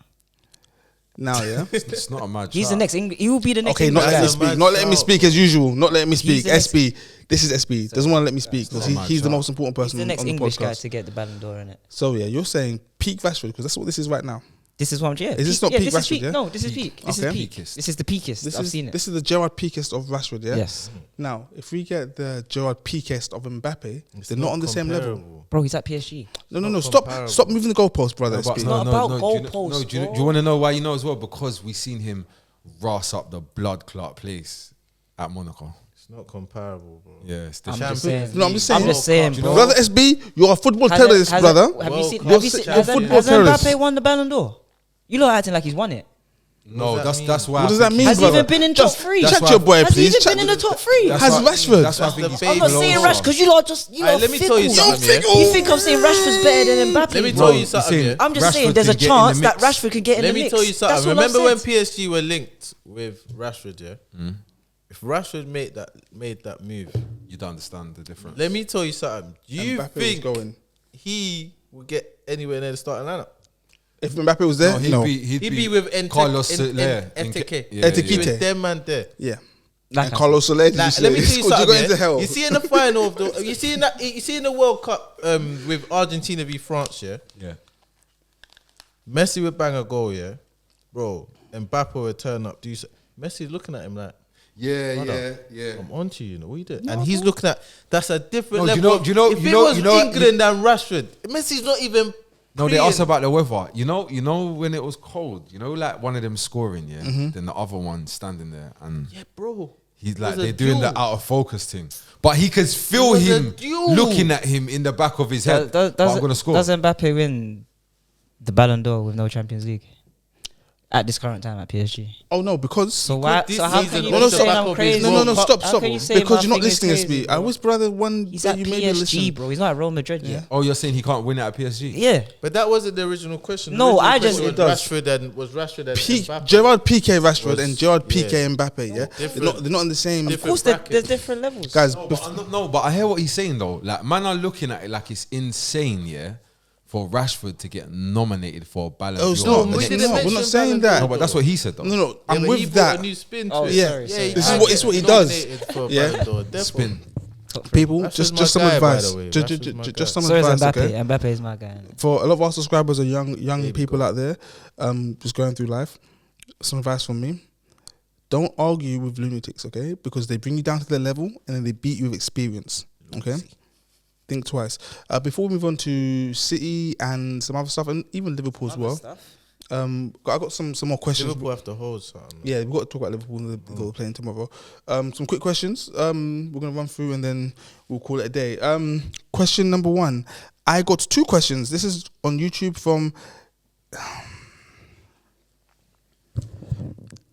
Now, yeah. It's not a mad He's shot. the next. He will be the next. Okay, not English letting me guy. That's a speak. mad Not letting me shout. speak as usual. Not letting me speak. the next- SB. This is SB. Doesn't want to let me speak because not a mad he's the shout. most important He's person the next on the English guy podcast. to get the Ballon d'Or in it. So yeah, you're saying peak Rashford because that's what this is right now. This is what I'm saying. Is this not peak this is Rashford, peak. yeah? No, this is peak. This Okay. is peak. Peakest. This is the peakest. This I've is seen it. this is the Gerard Piquest of Rashford. Yeah. Yes, Now, if we get the Gerard Piquest of Mbappe, It's they're not on the same level. comparable. bro. He's at PSG. No. not Stop comparable. moving the goalpost, brother. No, but SB. not about do you know- goalposts, no, do bro. you want to know why you know as well? Because we seen him ras up the blood clot place at Monaco. It's not comparable, bro. Yeah, it's I'm different. just saying. No, I'm just saying. I'm just saying, bro. Brother SB, you're a football terrorist, Has brother. Have you seen? World Have you Cup seen? champion. Has terrorist. Mbappe won the Ballon d'Or? You lot acting like he's won it. No, does that that's mean? why. What I does that think mean, Has he brother? even been in top Just three? That's Chat why- to your boy, Has he please. even Chat been in to- the top three? That's Has why- Rashford? That's why I That's think the he's baby I'm not below saying Salah. Rash because you lot just you Aye, lot let me tell you fickle. something, Yo, yeah? fickle. You think I'm saying Rashford's better than Mbappe? Let me bro? tell you something. saying- Yeah? I'm just Rashford saying there's a can get in the chance that mix. Rashford can get in Let the me mix. tell you something. That's all Remember I've when said. PSG were linked with Rashford? Yeah. If Rashford made that move, You don't understand the difference. let me tell you something. Do you Mbappe was think going. he would get anywhere near the starting lineup? If Mbappe was there, No, no. He'd be with Carlos Soler. Etike. Yeah, Etike. He'd be with them man there. Yeah. Like And I Carlos Soler, did you Like, say? let me tell you Scored, something. You're going to Yeah? hell. You see in the final of the, you see in the World Cup with Argentina v France, yeah. Yeah. Messi would bang a goal, yeah, bro. Mbappe would turn up. Messi's looking at him like, Yeah. I'm on to you, know what you did, and he's looking at that's a different No, do level. you know- if you it know- was you know- England and Rashford, Messi's not even. No, they playing. asked about the weather. You know when it was cold. You know, like one of them scoring, yeah. Then the other one standing there, and Yeah, bro. he's It like was a they're doing the duel. out of focus thing. But he could feel was a him duel. looking at him in the back of his head. But I'm gonna score. Does Mbappe win the Ballon d'Or with no Champions League at this current time at PSG? Oh no, because So why? this So how season can you on be the saying back I'm of crazy? his no, World Cup. stop. How can you say Because my you're not thing is listening, crazy, SB. I bro? wish, brother, one He's day at you maybe listen. PSG, bro. He's not at Real Madrid yet. Oh, you're saying he can't win it at PSG? Yeah. But that wasn't the original question. The No, original I just- question It does. was Rashford and P- Mbappe. Gerard Piqué Rashford Was- and Gerard yeah. Piqué Mbappe. Yeah, Different. they're not in the same. Of Different course, bracket. there's different levels. Guys, But I hear what he's saying though. Like, man are looking at it like it's insane, yeah, for Rashford to get nominated for a Ballon d'Or. Oh, it's No, not. we It's didn't not. We're mention not saying Ballon that. No, but that's what he said though. No, Yeah, I'm but he with brought that. a new spin to Oh, it. Yeah, sorry. this I is what get it's what he does. nominated for a Yeah. Ballon d'Or, therefore. Spin. People, Rashford's just my some guy, by advice. the way. Just Rashford's my just guy. some So is advice, Mbappe. okay? Mbappe is my guy. For a lot of our subscribers are young people out there, just going through life. Some advice from me: don't argue with lunatics, okay? Because they bring you down to their level and then they beat you with experience, okay? Think twice. Before we move on to City and some other stuff, and even Liverpool as well. I got some more questions. Liverpool have to hold something. Yeah, we've got to talk about Liverpool. They've got to play tomorrow. Some quick questions. We're going to run through and then we'll call it a day. Question number 1. I got 2 questions. This is on YouTube from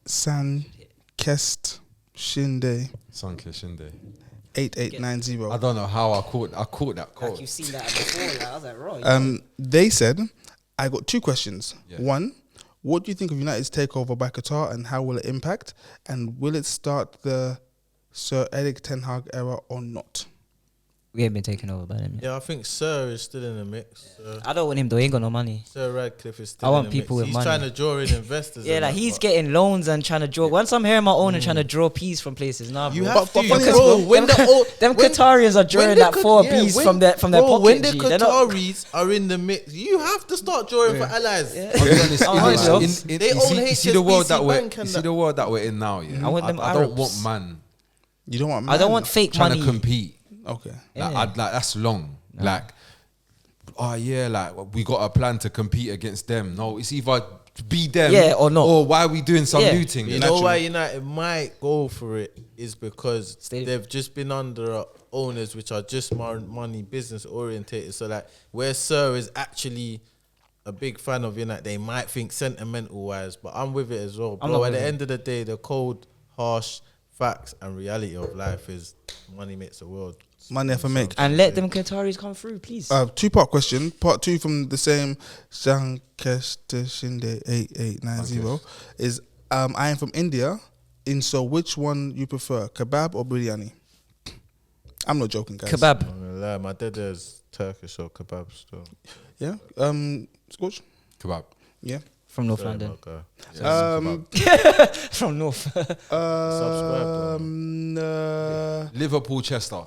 San Kest Shinde Sanke Shinde. 8890. I don't know how I caught that code. Like you've seen that before. Like, I was like, right. They said, I got 2 questions. Yeah. 1, what do you think of United's takeover by Qatar and how will it impact? And will it start the Sir Eric Ten Hag era or not? We ain't been taken over by them yet. Yeah, I think Sir is still in the mix. I don't want him though. He ain't got no money. Sir Radcliffe is still I want in the people mix. with He's money. trying to draw in investors. Yeah, and like that, he's but getting loans and trying to draw. Once I'm hearing my own and trying to draw peas from places, nah, you bro. have to, funny bro. enough, When them Qatarians are drawing that 4 Bs from their pocket. When the G. They're not- Qataris are in the mix, you have to start drawing for allies. Yeah. I'll be honest, I'm honest, though. They own you see the world HSBC that we're, Bank you and see that. the world that we're in now. Yeah, I want them I don't Arabs. want man You don't want. I don't man. want fake trying money. to compete. Okay. Like, Yeah. like that's long. Like, oh yeah, like we got a plan to compete against them. No, it's either be them, Yeah, or not. or why are we doing some Yeah. new thing? You know why United might go for it is because Stadium. they've just been under owners which are just more money business orientated. So like where Sir is actually a big fan of United, they might think sentimental wise, but I'm with it as well. I'm Bro, not at the with it. end of the day, the cold, harsh facts and reality of life is money makes the world. Money never make. And let them Qataris come through, please. 2-part question. Part 2 from the same Shankeshinde 8890 is I am from India. So which one you prefer, kebab or biryani? I'm not joking, guys. Kebab. I'm gonna lie, my dad is Turkish or kebab still. Yeah. Scorch. Kebab. Yeah. From North Sorry, London. my guy. From North. Liverpool, Chester.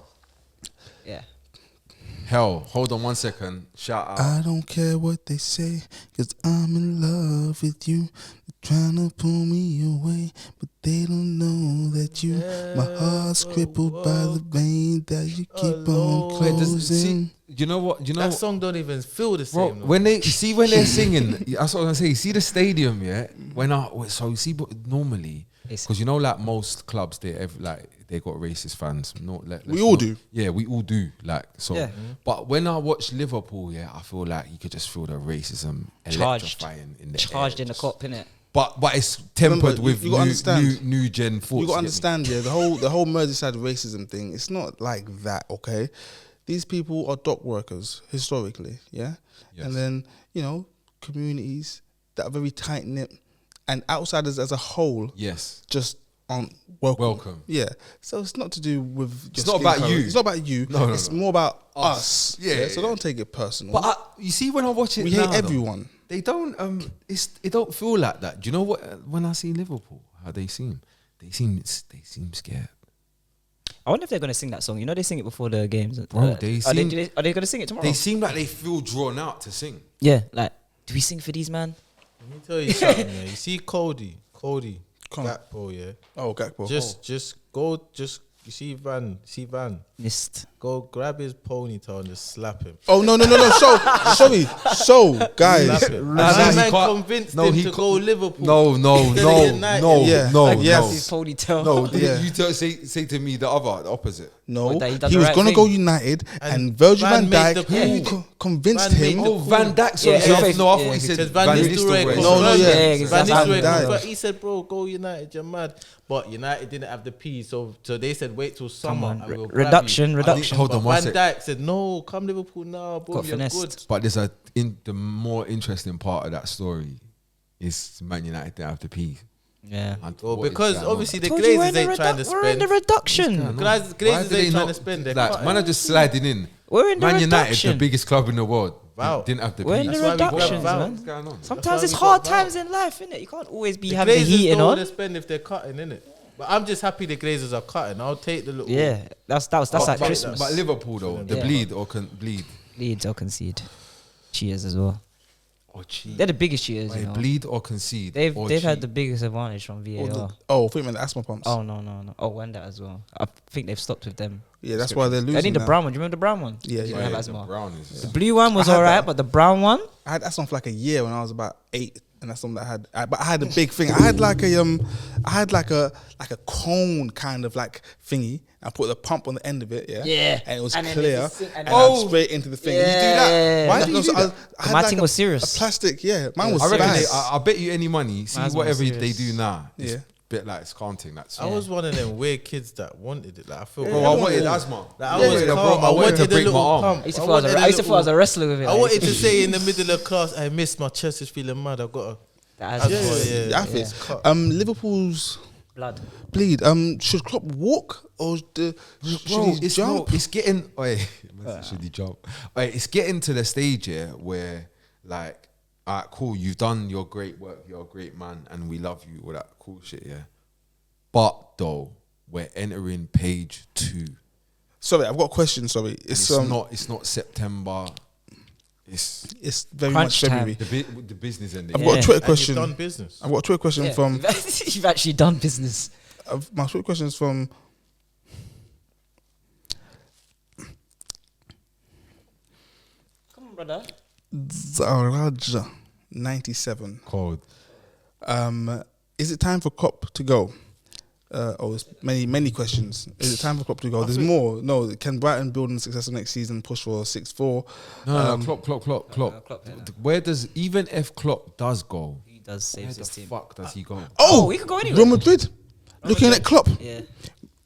Yeah. Hell, hold on 1 second. Shout out. I don't care what they say, 'cause I'm in love with you. They're trying to pull me away, but they don't know that you. My heart's crippled by the vein that you keep on Wait, does, closing. see, you know what? You know, That song don't even feel the bro, same. though. when they're singing, that's what I'm gonna say. You see the stadium, yeah. So you see, but normally, It's- because you know, like most clubs, they got racist fans. We all do. Yeah, we all do. Like so. Yeah. But when I watch Liverpool, yeah, I feel like you could just feel the racism Charged. electrifying in the Charged air, in the just- cop, innit? But it's tempered Remember, with you gotta understand. new gen thoughts. You got to get me? understand, yeah, the whole Merseyside racism thing. It's not like that, okay? These people are dock workers historically, yeah, Yes. and then communities that are very tight knit, and outsiders as a whole Yes. just aren't welcome. Welcome. Yeah, so it's not to do with. Your It's not skin about colour. you. It's not about you. No, it's no. more about Us. us. Yeah, So yeah. don't take it personal. But you see, when I watch it, we now, hate everyone. They don't. It don't feel like that. Do you know what? When I see Liverpool, how they seem. They seem scared. I wonder if they're going to sing that song. You know, they sing it before the games. Bro, are they are sing- they going to sing it tomorrow? They seem like they feel drawn out to sing. Yeah, like, do we sing for these, man? Let me tell you something. Yeah. You see Cody, Come on. Gakpo, yeah. Oh, Gakpo. Just go. You see Van. Missed. Go grab his ponytail and just slap him. Oh no! So guys, Slap him. Nah, My he man can't- convinced no, him he to ca- go Liverpool. No, Yeah. no, Yes. His ponytail. no. Yeah. You say to me the opposite. no, What, that he he done the was right gonna thing? go United, And and Virgil Van van made Dijk the call. who convinced Van made him. the Oh, Van Dijk. Sorry, Yeah, yeah, no, I thought yeah, he said Said Van Nistelrooy. Nistelrooy. No, confirmed yeah, it. yeah, Van exactly. Nistelrooy Van Dijk. confirmed. He said, "Bro, go United, you're mad." But United didn't have the P, so they said, "Wait till summer." on, and we'll grab reduction, you. reduction. Hold But on one Van sec. Dijk said, "No, come Liverpool now, boom, Got you're finessed. good." But there's the more interesting part of that story is Man United didn't have the P. Yeah. And Well, what is because going on? obviously the Told you we're Glazers in the ain't trying to we're in the spend. reduction. Glazers Why do they ain't trying not- to spend. They're Like, cutting. man are just sliding in. We're in the Man United, the reduction. biggest club in the world, Wow. didn't have the We're P. in the That's why we grab reductions, Val. man. What's going on? Sometimes why it's we hard got Val. times in life, innit? You can't always be The having Glazers heat don't on. want to spend if they're cutting, innit? But I'm just happy the Glazers are cutting. I'll take the little. Yeah, that's But- like but- Christmas. But Liverpool though, the Yeah. bleed or can bleed. Leeds or concede. Cheers as well. Or cheat. They're the biggest cheaters, you know. Bleed or concede. They've or had cheat. the biggest advantage from VAR. Oh, I think man, the asthma pumps. Oh no. Oh, and that as well. I think they've stopped with them. Yeah, that's why they're losing. I need the now. brown one. Do you remember the brown one? Yeah, Didn't yeah. have the asthma. brown is. The blue one was I had alright, that. but the brown one. I had asthma for like a year when I was about 8, and that's something that but I had a big thing. I had like a cone kind of like thingy. I put the pump on the end of it, yeah, Yeah. and it was And then clear, it's just- and and I'd oh. spray it into the thing. Yeah. You do that? Why do you do that? I had My like thing was serious. A plastic, yeah. Mine was I reckon bad. I bet you any money. See Mine's whatever more they serious. do now. It's Yeah. a bit like it's counting. That's I was one of them weird kids that wanted it. Like I feel. Bro, I wanted asthma. Like, I Yeah, was yeah, calm. bro, I wanted to a break my little arm. pump. I used to I feel wanted as a wrestler with it. I like, wanted to say in the middle of class, I missed my chest is feeling mad. I've got a that has I feel. cut. Liverpool's blood. bleed. Should Klopp walk Or Bro, it's jump? it's getting. Should he jump? It's getting to the stage here where, like, alright, cool, you've done your great work, you're a great man, and we love you, all that cool shit, yeah. But though, we're entering page 2. Sorry, I've got a question. Sorry, It's not September. It's very Crunch much February. The business ending. I've got a Twitter And you've question. done business. I've got a Twitter question from. You've actually done business. My Twitter question is from. Come on, brother. Zaraja 97. Cold. Is it time for Klopp to go? It's many questions. Is it time for Klopp to go? There's more. No, can Brighton build on successful next season? Push for 6-4. No, Klopp. Klopp, yeah. Where does even if Klopp does go? He does save Where his the team. fuck does he go? Oh, he could go anywhere. Real Madrid. Looking at Klopp. Yeah.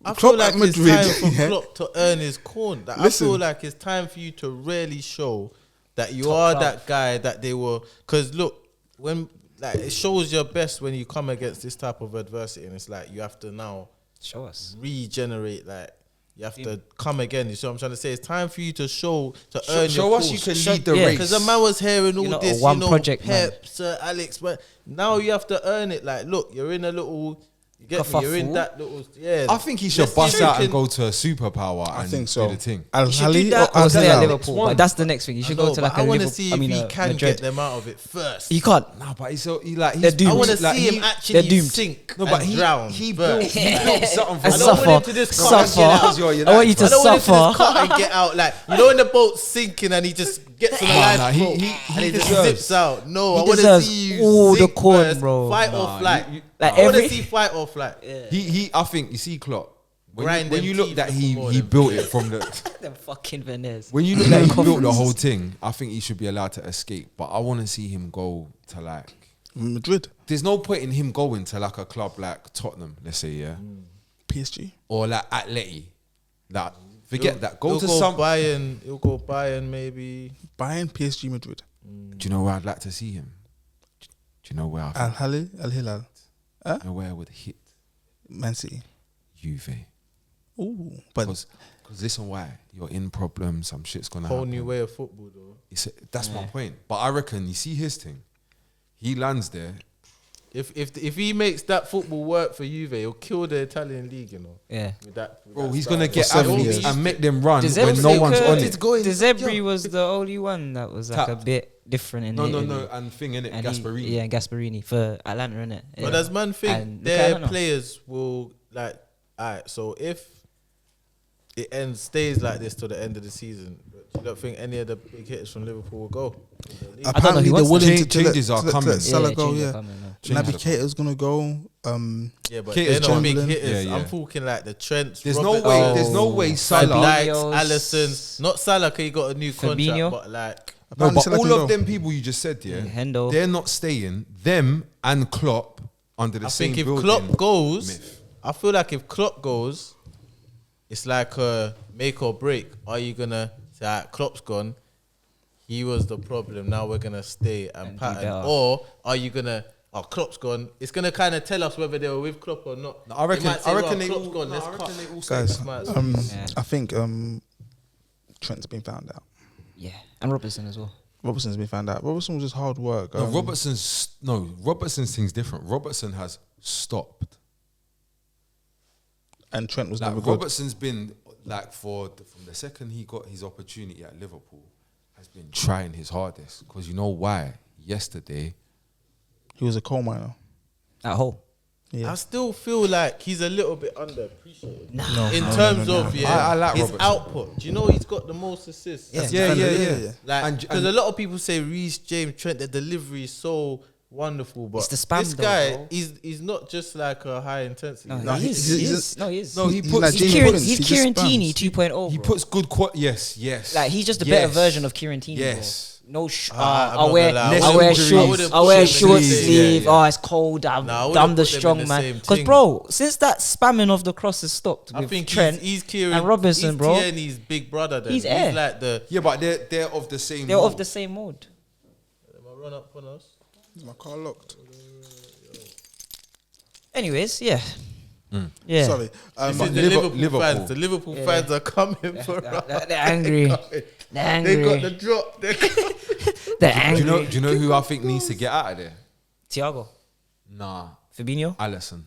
I Klopp feel like at it's Madrid, time for yeah. Klopp to earn his corn. Like, I Listen. feel like it's time for you to really show that you Top are club. that guy that they were. Because look, when like it shows your best when you come against this type of adversity, and it's like you have to now Show us. regenerate. Like you have to come again. You see what I'm trying to say? It's time for you to show to earn Show your us you course. can lead the yeah. race. Because the man was hearing all You're not a this, one you know, project man. Pep, Sir Alex, but now you have to earn it. Like, look, you're in a little, you get me? You're in Kerfuffle. that little, yeah. I think he should Let's see bust if you out and can- go to a superpower I and think so. do the thing. Al You should Hali do that or Al or stay at Hilal? Liverpool. One. Like, that's the next thing. You should go to like I a want to Liverpool. see if I mean, he can Madrid. get them out of it first. You can't. Nah, but he's like They're doomed. I want to like, see him they're actually doomed. sink No, but and he drown. he first. built something And for I don't suffer. want him to just cut and Suffer. get out. I want you to I don't want him to just suffer. cut and get out. Like, you know when the boat's sinking and he just gets on the Nah, lifeboat he and he just deserves- zips out. No, he I want to deserves see you all the sink corn, first, bro. Fight or Nah, flight. Like I want to every- see fight or flight. he I think you see Klopp when Grind you them look teeth that for he more he than- built it from the Them fucking Venez. when you look that he built the whole thing. I think he should be allowed to escape, but I want to see him go to like. Madrid, There's no point in him going to like a club like Tottenham, let's say, yeah, PSG. or like Atleti. Like forget that. Go He'll to some. Bayern. He'll go Bayern maybe. Bayern, PSG, Madrid. Do you know where I'd like to see him? Do you know where I Al think, Hali, Al Hilal, you know where I would hit Man City. Juve? Ooh, but Because listen, why you're in problems, some shit's gonna Whole happen. new way of football though. That's my point. But I reckon you see his thing. He lands there. If he makes that football work for Juve, he'll kill the Italian league. You know. Yeah. With that, with Bro, that he's style. gonna get For 7 athletes years. and make them run De when no one's on it. De Zebri was the only one that was like a Tapped. bit different in No, Italy. and thing in it, And Gasparini. yeah, Gasparini for Atlanta, innit? But Yeah. as man think And look at their Atlanta. players will like. Alright, so if it stays like this till the end of the season, you don't think any of the big hitters from Liverpool will go? apparently he they're wants willing to. to let Changes are coming. let Salah go. changes are Yeah, coming, no. Changes Naby are Keita's gonna go. Yeah, but Keita's they're not big Chamberlain. hitters. Yeah, yeah. I'm talking like the Trents. There's Robert, no way. There's no way Van Salah. Dijks, Fabinho's- Alisson. Not Salah, cause he got a new contract. Fabinho. But like, No, Apparently but Salah all can of go. them people you just said, yeah, Hendo. they're not staying. Them and Klopp under the I same think if building. Klopp goes, myth. I feel like if Klopp goes, it's like a make or break. Are you gonna say, "Alright, Klopp's gone, he was the problem, now we're gonna stay and And be pattern," better. or are you gonna? Oh, Klopp's gone. It's gonna kind of tell us whether they were with Klopp or not. No, I reckon. They might say, I "Well, reckon they Klopp's all. gone. No, Let's I reckon cut." they all Guys, say that. I think Trent's been found out. Yeah, and Robertson as well. Robertson's been found out. Robertson was just hard work. No, Robertson's thing's different. Robertson has stopped. and Trent was Like never good. Robertson's been like from the second he got his opportunity at Liverpool, has been trying his hardest. Because you know why? Yesterday, He was a coal miner. At Hull. Yeah. I still feel like he's a little bit underappreciated. Nah. In terms of I like his Robertson. output. Do you know he's got the most assists? Yeah. yeah. Like, And- because a lot of people say Reece James, Trent, the delivery is so wonderful, but It's the spam this though, guy, bro. he's not just like a high intensity. No, No, he he's- is. He he's is. a- No, he is. No, he He's puts. like He's Jamie Kieran, Collins. he's He just Kieran spams. Tini 2.0. He bro. puts good. Yes. Like he's just a Yes. better version of Kieran Tini. Yes. Bro. No, I'm I not wear, gonna lie, I I wear wouldn't- I shorts. wouldn't I wear put him in short the same- sleeve. yeah, yeah. Oh, it's cold. I'm, Nah, I wouldn't I'm the put them in strong the man. same Because thing. bro, since that spamming of the cross has stopped I with think Trent, he's Kieran and Robinson, he's bro. Tierney's big brother. Then. He's air. like the. Yeah, but they're of the same. they're mold. of the same mode. Am I run up on us? Is my car locked? Anyways, yeah. Yeah. Sorry. This but is the Liverpool- Liverpool fans. The Liverpool Yeah. fans are coming for us. They're angry. They're angry. They got the drop. They're Do angry. you know who I think needs to get out of there? Thiago, Nah, Fabinho. Alisson.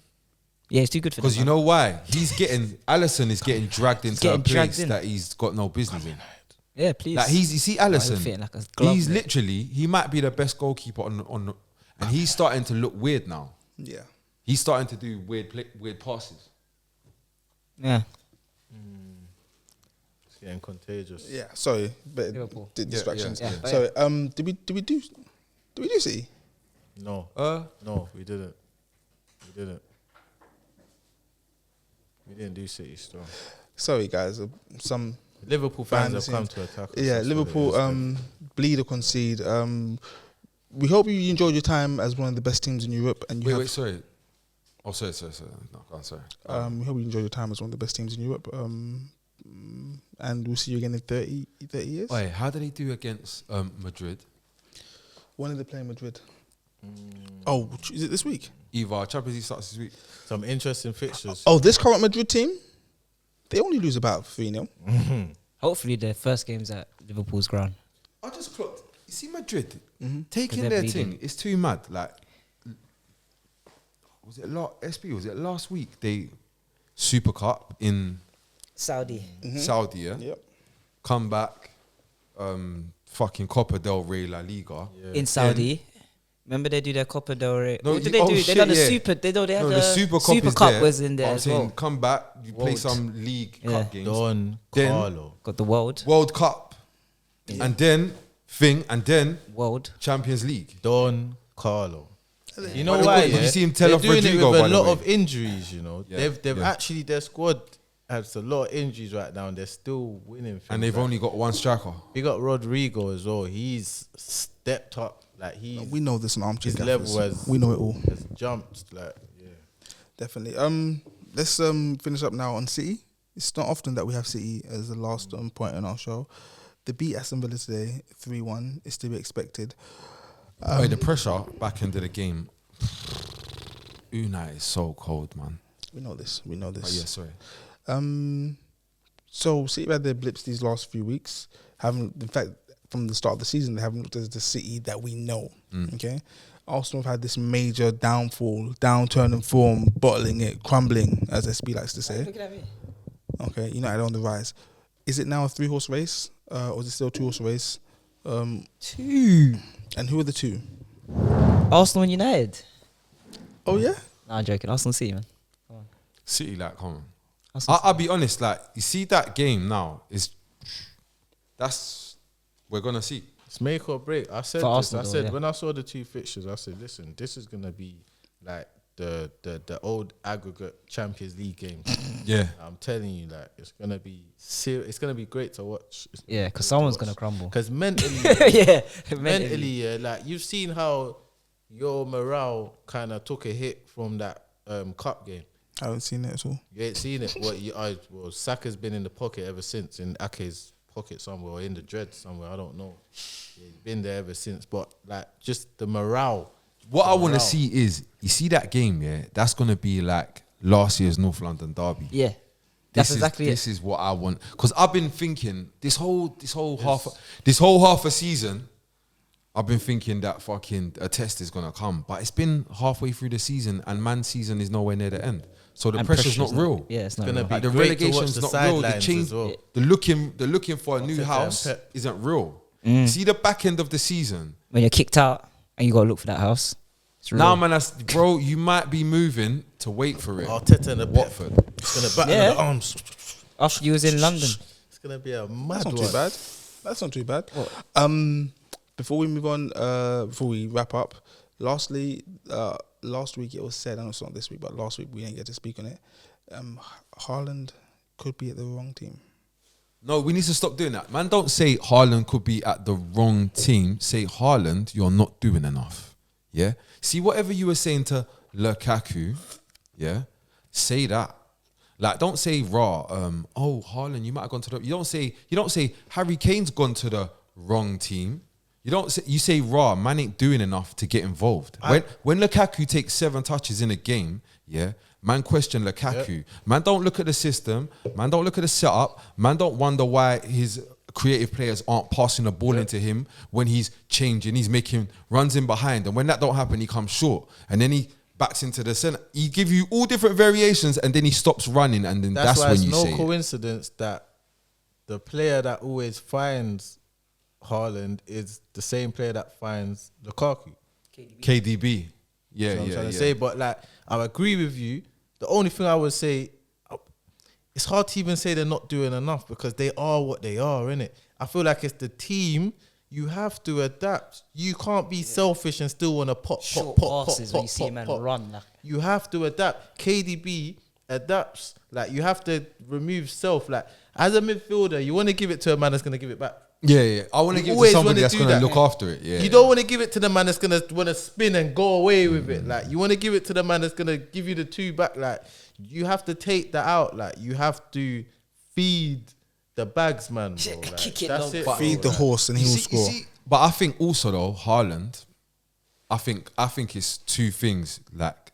Yeah, it's too good for them. Because you know why? Alisson is getting dragged into getting a place dragged in. that he's got no business in. Yeah, please. Like you see Like, he'll Alisson, fit in like a glove, he's mate. literally, he might be the best goalkeeper on and he's starting to look weird now. Yeah. He's starting to do weird passes. Yeah. It's getting contagious. Yeah. Sorry, but Liverpool. distractions. yeah. Sorry. Did we do City? No, no, we didn't. We didn't do City strong. Sorry, guys. Some Liverpool fans Behind have the come scenes. to attack us. yeah. That's what Liverpool it is. bleed or concede. We hope you enjoyed your time as one of the best teams in Europe, and you Wait, sorry. Oh, sorry. No, go on, sorry. we hope you enjoyed your time as one of the best teams in Europe. And we'll see you again in 30 years. Wait, how did they do against Madrid? When did they play Madrid? Oh, is it this week? Eva, Champions League starts this week. Some interesting fixtures. Oh, this current Madrid team, they only lose about 3-0. Hopefully, the first game's at Liverpool's ground. I just clocked. You see Madrid Mm-hmm. taking 'Cause their they're thing. bleeding. It's too mad. Like, was it last week? They Super Cup in Saudi. Saudi. Yeah, Yep. come back. Fucking Copa del Rey La Liga. In Saudi. Remember they do their Copa del Rey. No, What did you- they oh do? They shit, done the yeah. Super. They had No, the the Super Cup, is Cup there, was in there but I'm as saying, well. come back. You play World. some league Yeah. cup games. Don Then- Carlo. Got the World. World Cup, and then World. Champions League. Don Carlo. You know But why? did you Yeah? see him tell They're off doing Rodrigo, it with by a the lot way? of injuries. You know, Yeah, they've yeah. actually their squad has a lot of injuries right now, and they're still winning. And things. they've Like, only got one striker. we got Rodrigo as well. He's stepped up. Like We know this in armchair. his Gaffers. level has We know it all. has jumped. Like Definitely. Let's finish up now on City. It's not often that we have City as the last point in our show. They beat Aston Villa today, 3-1. It's to be expected. Wait, the pressure back into the game. Unai is so cold, man. We know this. We know Oh this. yeah, sorry. So City had their blips these last few weeks. In fact, from the start of the season, they haven't looked as the City that we know. Okay, Arsenal have had this major downturn in form, bottling it, crumbling, as SB likes to say. Looking at me. Okay, United on the rise. Is it now a 3-horse race, or is it still a 2-horse race? 2. And who are the two? Arsenal and United. Oh yeah, No, I'm joking. Arsenal City, man. City, like, come on. Arsenal I'll be honest, like, you see that game now, we're going to see. it's make or break. I said For this. Arsenal I though, said yeah. when I saw the two fixtures, I said, listen, this is gonna be like the old aggregate Champions League game. Yeah. I'm telling you, like it's gonna be it's gonna be great to watch. Yeah, because someone's going to crumble. Because mentally, Yeah. mentally, yeah, like you've seen how your morale kind of took a hit from that cup game. I haven't seen it at all. You ain't seen it. Well, Saka's been in the pocket ever since, in Ake's pocket somewhere, or in the dread somewhere. I don't know. Yeah, he's been there ever since. But like, just the morale. What I want to Morale. see is, you see that game, yeah? That's going to be like last year's North London derby. Yeah. That's exactly it. This is what I want. Because I've been thinking, this whole half a season, I've been thinking that fucking a test is going to come. But it's been halfway through the season, and man's season is nowhere near the end. So the And pressure's not real. Yeah, it's not gonna real. be Like the great to watch relegation's the not real. The sidelines change, as well. the looking for a new Arteta house and Pep. isn't real. Mm. See the back end of the season. When you're kicked out and you got to look for that house. It's real. Now, man, bro, you might be moving to wait for it. Arteta and the Pep. Watford. It's gonna batten Yeah. the arms. After you was in London. It's gonna be a mad That's not one. too bad. That's not too bad. Before we move on, before we wrap up, last week it was said, I know it's not this week, but last week we didn't get to speak on it. Haaland could be at the wrong team. No, we need to stop doing that. Man, don't say Haaland could be at the wrong team. Say, Haaland, you're not doing enough. Yeah? See, whatever you were saying to Lukaku, yeah? Say that. Like, don't say Haaland, you might have gone to the... You don't say Harry Kane's gone to the wrong team. You say man ain't doing enough to get involved. When Lukaku takes 7 touches in a game, yeah, Man question Lukaku. Man don't look at the system. Man don't look at the setup. Man don't wonder why his creative players aren't passing the ball into him when he's changing. He's making runs in behind. And when that don't happen, he comes short. And then he backs into the centre. He give you all different variations and then he stops running. And then that's why when it's you say no coincidence that the player that always finds Haaland is the same player that finds Lukaku. KDB. Yeah, That's what I'm trying to say. But like, I agree with you. The only thing I would say, it's hard to even say they're not doing enough because they are what they are, innit? I feel like it's the team. You have to adapt. You can't be selfish and still want to pop. When you see a man run. Like. You have to adapt. KDB adapts. Like, you have to remove self. Like, as a midfielder, you want to give it to a man that's going to give it back. Yeah. I want to give it to somebody that's going to look after it. Yeah. You don't want to give it to the man that's going to want to spin and go away with it. Like, you want to give it to the man that's going to give you the two back. Like, you have to take that out. Like, you have to feed the bags, man. Bro. Like, Kick it, that's though. it. Feed the horse and he will score. But I think also though, Haaland, I think it's two things like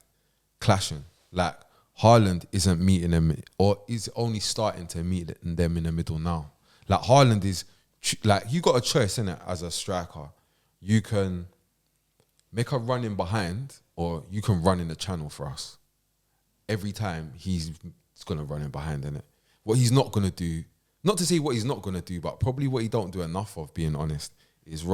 clashing. Like Haaland isn't meeting them, or is only starting to meet them in the middle now. Like Haaland is like, you got a choice in it as a striker. You can make a run in behind, or you can run in the channel for us. Every time he's gonna run in behind, innit? What he's not gonna do, not to say what he's not gonna do, but probably what he don't do enough of, being honest, is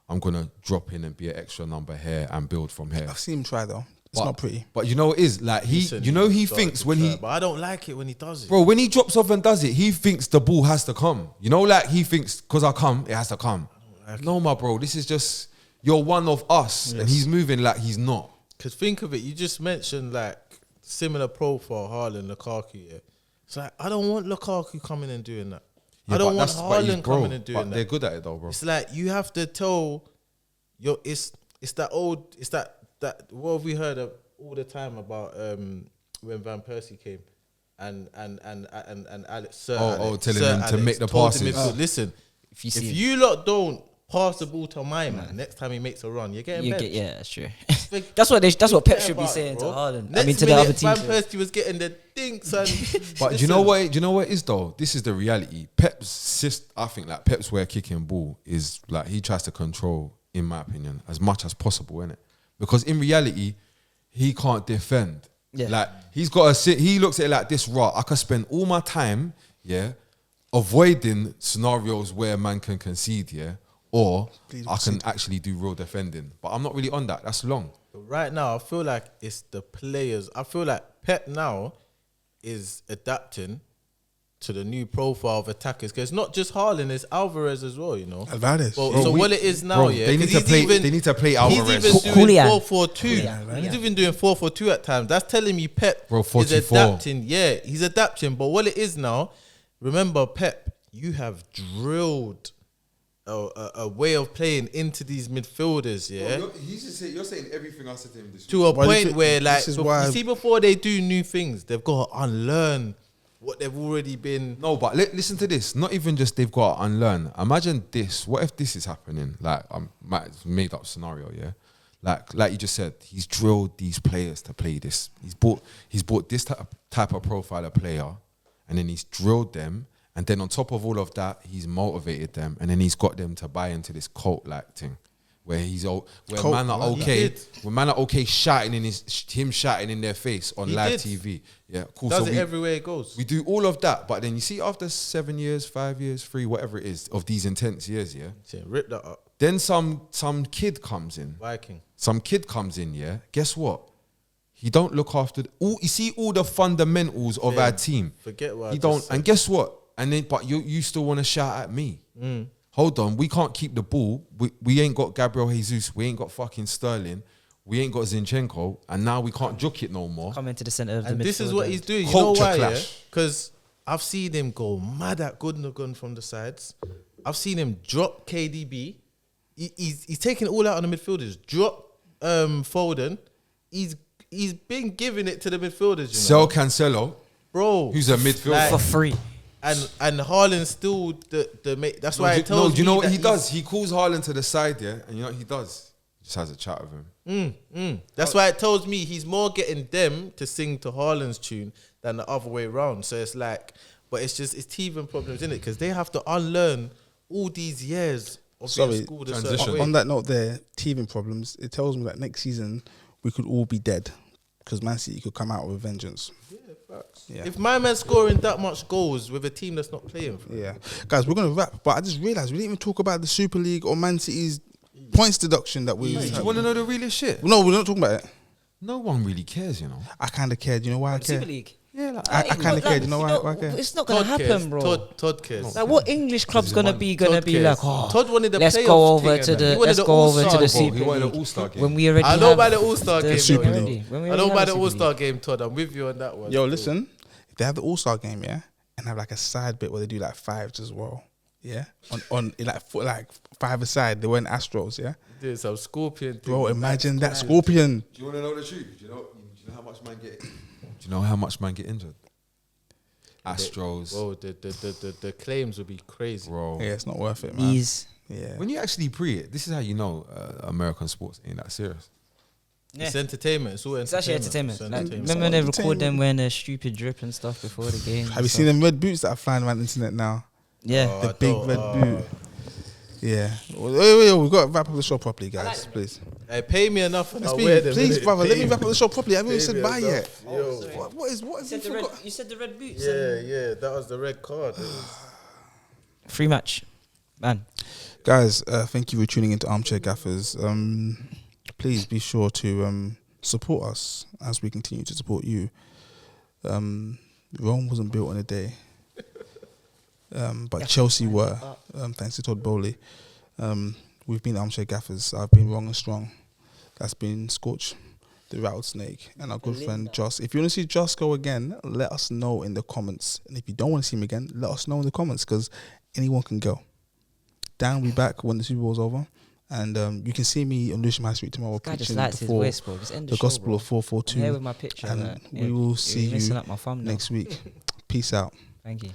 I'm gonna drop in and be an extra number here and build from here. I've seen him try though. It's not pretty. But you know what it is? Like he thinks when he... But I don't like it when he does it. Bro, when he drops off and does it, he thinks the ball has to come. You know, like he thinks, because I come, it has to come. No, my bro, this is just, you're one of us. Yes. And he's moving like he's not. Because think of it, you just mentioned like similar profile, Haaland, Lukaku, yeah. It's like, I don't want Lukaku coming and doing that. Yeah, I don't want Haaland coming and doing that. They're good at it though, bro. It's like, you have to tell, it's that what have we heard of all the time about when Van Persie came and Alex telling Sir him Alex to make the told passes. him, listen, if you lot don't pass the ball to my man, next time he makes a run, you're getting benched. Yeah, that's true. that's what Pep should be saying to Haaland. Next I mean, to the other team. Van Persie was getting the dinks and. But do you know what it is though? This is the reality. I think like Pep's way of kicking ball is like, he tries to control, in my opinion, as much as possible, innit? Because in reality, he can't defend. Yeah. Like, he's got to sit, he looks at it like this, I could spend all my time, avoiding scenarios where a man can concede, or I can actually do real defending. But I'm not really on that. That's long. Right now, I feel like it's the players. I feel like Pep now is adapting to the new profile of attackers, because it's not just Haaland, it's Alvarez as well, you know. Alvarez. What it is now, they need to play Alvarez. He's even doing 4-4-2. He's even doing 4-4-2 at times. That's telling me Pep is adapting. Yeah, he's adapting. But what it is now, remember, Pep, you have drilled a way of playing into these midfielders, yeah. Bro, you're saying everything I said to him this week. To a point where, like, you see, before they do new things, they've got to unlearn what they've already been. No, but listen to this. Not even just they've got to unlearn. Imagine this. What if this is happening? Like, it's made up scenario, yeah. Like you just said, he's drilled these players to play this. He's bought this type of profile of player, and then he's drilled them. And then on top of all of that, he's motivated them, and then he's got them to buy into this cult-like thing, where man are okay shouting in their face on live TV. Yeah, cool. Does it everywhere it goes. We do all of that, but then you see, after 7 years, 5 years, 3, whatever it is, of these intense years, rip that up. Then some kid comes in. Viking. Some kid comes in, yeah. Guess what? He don't look after you see all the fundamentals of our team. Forget what he don't. And guess what? And then, but you still want to shout at me. Hold on, we can't keep the ball. We ain't got Gabriel Jesus. We ain't got fucking Sterling. We ain't got Zinchenko. And now we can't juke it no more. Come into the centre of the midfield. And this is what he's doing. You know why, yeah? Because I've seen him go mad at Gundogan from the sides. I've seen him drop KDB. He's taking it all out on the midfielders. Drop Foden. He's been giving it to the midfielders, you Sell Cancelo. Bro. Who's a midfielder. Like, for free. And Haaland still the mate. That's why I told you. Do you know what he does? He calls Haaland to the side, yeah, and you know what he does? just has a chat with him. That's why it tells me he's more getting them to sing to Haaland's tune than the other way around. So it's like, but it's teething problems in it because they have to unlearn all these years of being schooled a certain transition. way. On that note, there teething problems. It tells me that next season we could all be dead because Man City could come out with a vengeance. Yeah. If my man's scoring that much goals with a team that's not playing, Yeah, guys, we're gonna wrap. But I just realised we didn't even talk about the Super League or Man City's points deduction that we. Do you want to know the realest shit? No, we're not talking about it. No one really cares, you know. I kind of cared. You know why I care? Super League. Yeah, like, I kind of cared. You know why I care? It's not gonna happen, bro. Todd cares. Like, what English club's gonna be like? Oh, Todd wanted the let's playoff go over thing to and that. the He wanted let's the go over to All-Star the vote. He Super wanted an League All-Star game. when we already. I know have about the All-Star game, Super bro. League. When we I know already about have the Super All-Star League. game, Todd. I'm with you on that one. Yo, listen. If they have the All Star game, yeah, and have like a side bit where they do like fives as well, yeah, on like five aside, they went Astros, yeah, Doing some Scorpion thing. bro. Imagine that Scorpion. Do you want to know the truth? Do you know how much man get? Do you know how much man get injured? Astros, Bro, the claims would be crazy. bro. Yeah, it's not worth it, man. Knees. Yeah, When you actually pre it, this is how you know American sports ain't that serious. Yeah. It's entertainment. It's all It's actually entertainment. It's Like, entertainment. remember when they Entertainment. record them wearing their stupid drip and stuff before the game? have you seen them red boots that are flying around the internet now? Yeah. Oh, The I big don't- red boot. Yeah. Wait, we've got to wrap up the show properly, guys. Please. Hey, pay me enough and I'll Please, wear them. please, innit? brother. Pay Let me wrap up the show properly. I haven't even pay said me bye yet. enough. Yo. What is you forgot? You said the red boots. Yeah, that was the red card. Free match, man. Guys, thank you for tuning into Armchair Gaffers. Please be sure to support us as we continue to support you. Rome wasn't built in a day, but Chelsea were. Thanks to Todd Bowley. We've been Armchair Gaffers. I've been Wrong and Strong. That's been Scorch, the Rattlesnake, and our good friend Joss. If you want to see Joss go again, let us know in the comments. And if you don't want to see him again, let us know in the comments because anyone can go. Dan will be back when the Super Bowl's over. And you can see me on Lucian High Street tomorrow Guy just preaching likes his voice, bro. Just end the show, Gospel bro. of 442. I'm here with my picture. and like, we will see you're messing you up my thumbnail. next week. Peace out. Thank you.